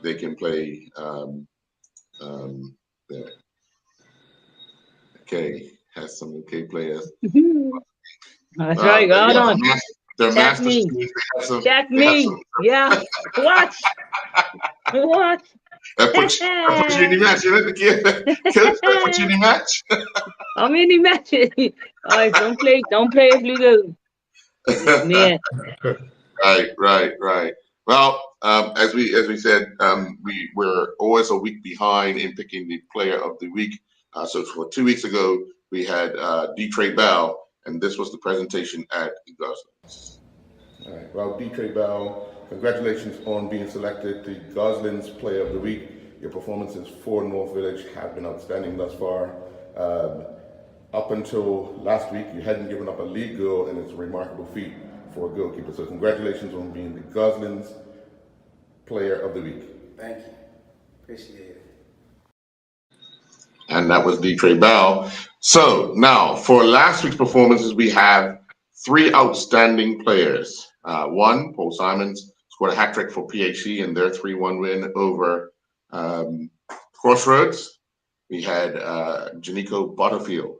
they can play. There. Okay, has some UK players. That's right. Hold on. They're Check masters. me. Check me. Yeah. What? What? I put you in the match. You know, Coach, I put you in the match. I'm in the match. All right, don't play if you go. Man. Right. Well, as we said, we were always a week behind in picking the player of the week. So for 2 weeks ago, we had D-Trey Bell, and this was the presentation at Goslings. All right. Well, D-Trey Bell, congratulations on being selected the Goslings Player of the Week. Your performances for North Village have been outstanding thus far. Up until last week, you hadn't given up a league goal, and it's a remarkable feat for a goalkeeper. So congratulations on being the Goslings Player of the Week. Thank you. Appreciate it. And that was D-Trey Bell. So now for last week's performances, we have 3 outstanding players. One, Paul Simons, scored a hat trick for PHC in their 3-1 win over Crossroads. We had Janico Butterfield,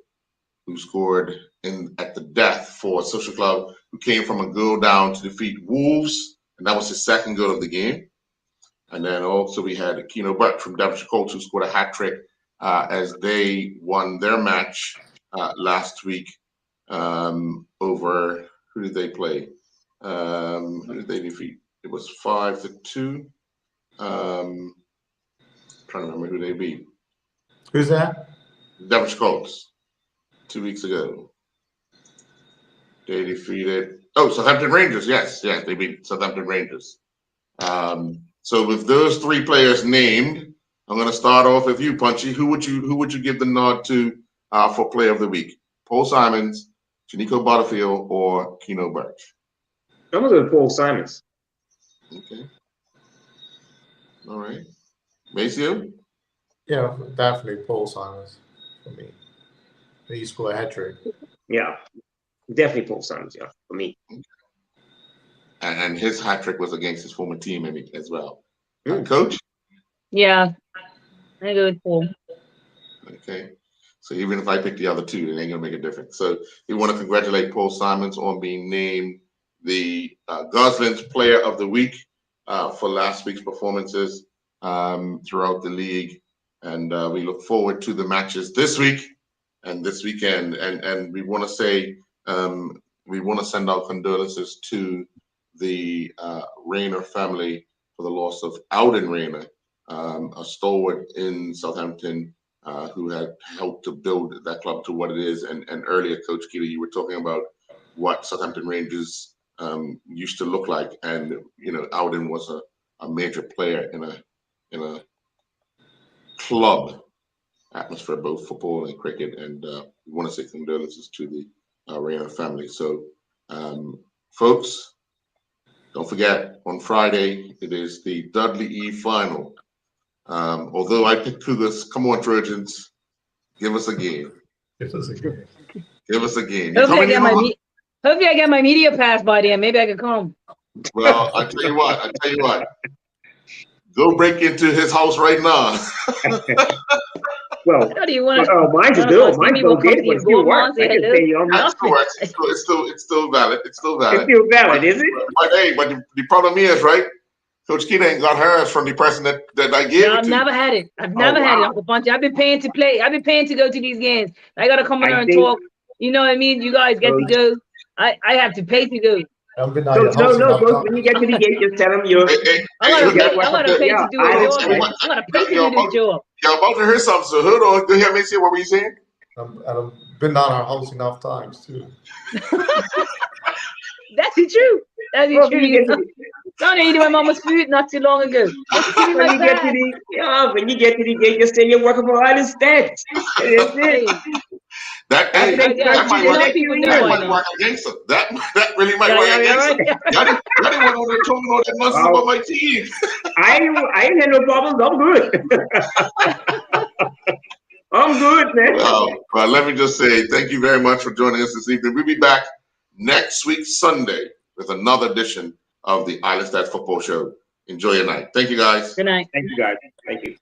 who scored at the death for Social Club, who came from a goal down to defeat Wolves, and that was his 2nd goal of the game. And then also we had Keno Butt from Devonshire Colts, who scored a hat trick as they won their match last week over, who did they play? Who did they defeat? It was 5-2. Trying to remember who they beat. Who's that? Devonshire Colts 2 weeks ago. They defeated Southampton Rangers. Yes, they beat Southampton Rangers. So with those three players named, I'm going to start off with you, Punchy. Who would you give the nod to for Player of the Week? Paul Simons, Janico Butterfield, or Keno Birch? I'm going to go with Paul Simons. Okay. All right. Maceo? Yeah, definitely Paul Simons for me. He scored a hat trick. Yeah, definitely Paul Simons. Yeah, for me. And his hat trick was against his former team as well. Coach? Yeah, I go with Paul. Okay. So even if I pick the other two, it ain't going to make a difference. So we want to congratulate Paul Simons on being named the Gosling's Player of the Week for last week's performances throughout the league. And we look forward to the matches this week and this weekend. And we want to say, we want to send our condolences to the Rayner family for the loss of Alden Rayner, a stalwart in Southampton who had helped to build that club to what it is. And earlier, Coach Keita, you were talking about what Southampton Rangers used to look like. And, you know, Alden was a major player in a club atmosphere, both football and cricket. And we want to say condolences to the Rayner family. So, folks, don't forget, on Friday, it is the Dudley E final. Although I picked Cougars, come on, Trojans, give us a game. Give us a game. Give us a game. Hopefully I get my media pass by then. Maybe I can come. Well, I tell you what. Go break into his house right now. Well, How do you want mine's still good. It still works. I can say It's still valid. It's still valid, is it? But the problem is, right? Coach Keita ain't got hers from the person that I gave it to. I've never had it. I've never had it, Uncle Punchy. I've been paying to play. I've been paying to go to these games. I gotta come in there and talk. You know what I mean? You guys get to go. I have to pay to go. No, when you get to the game, just tell them you're. I'm gonna pay to do a job. I'm gonna pay to do this job. You're about to hear something, so hold on. Go ahead, Macy. What were you saying? I've been down our house enough times too. That's the truth. That's the truth. Don't eat my mama's food not too long ago. When you get to the game, just say you're working for Island Stats. That might work against them. That really might work against them. Y'all didn't want to talk all that nonsense about my team. I ain't had no problems. I'm good. I'm good, man. Well, let me just say thank you very much for joining us this evening. We'll be back next week, Sunday, with another edition of the Island Stats Football Show. Enjoy your night. Thank you, guys. Good night. Thank you, guys. Thank you.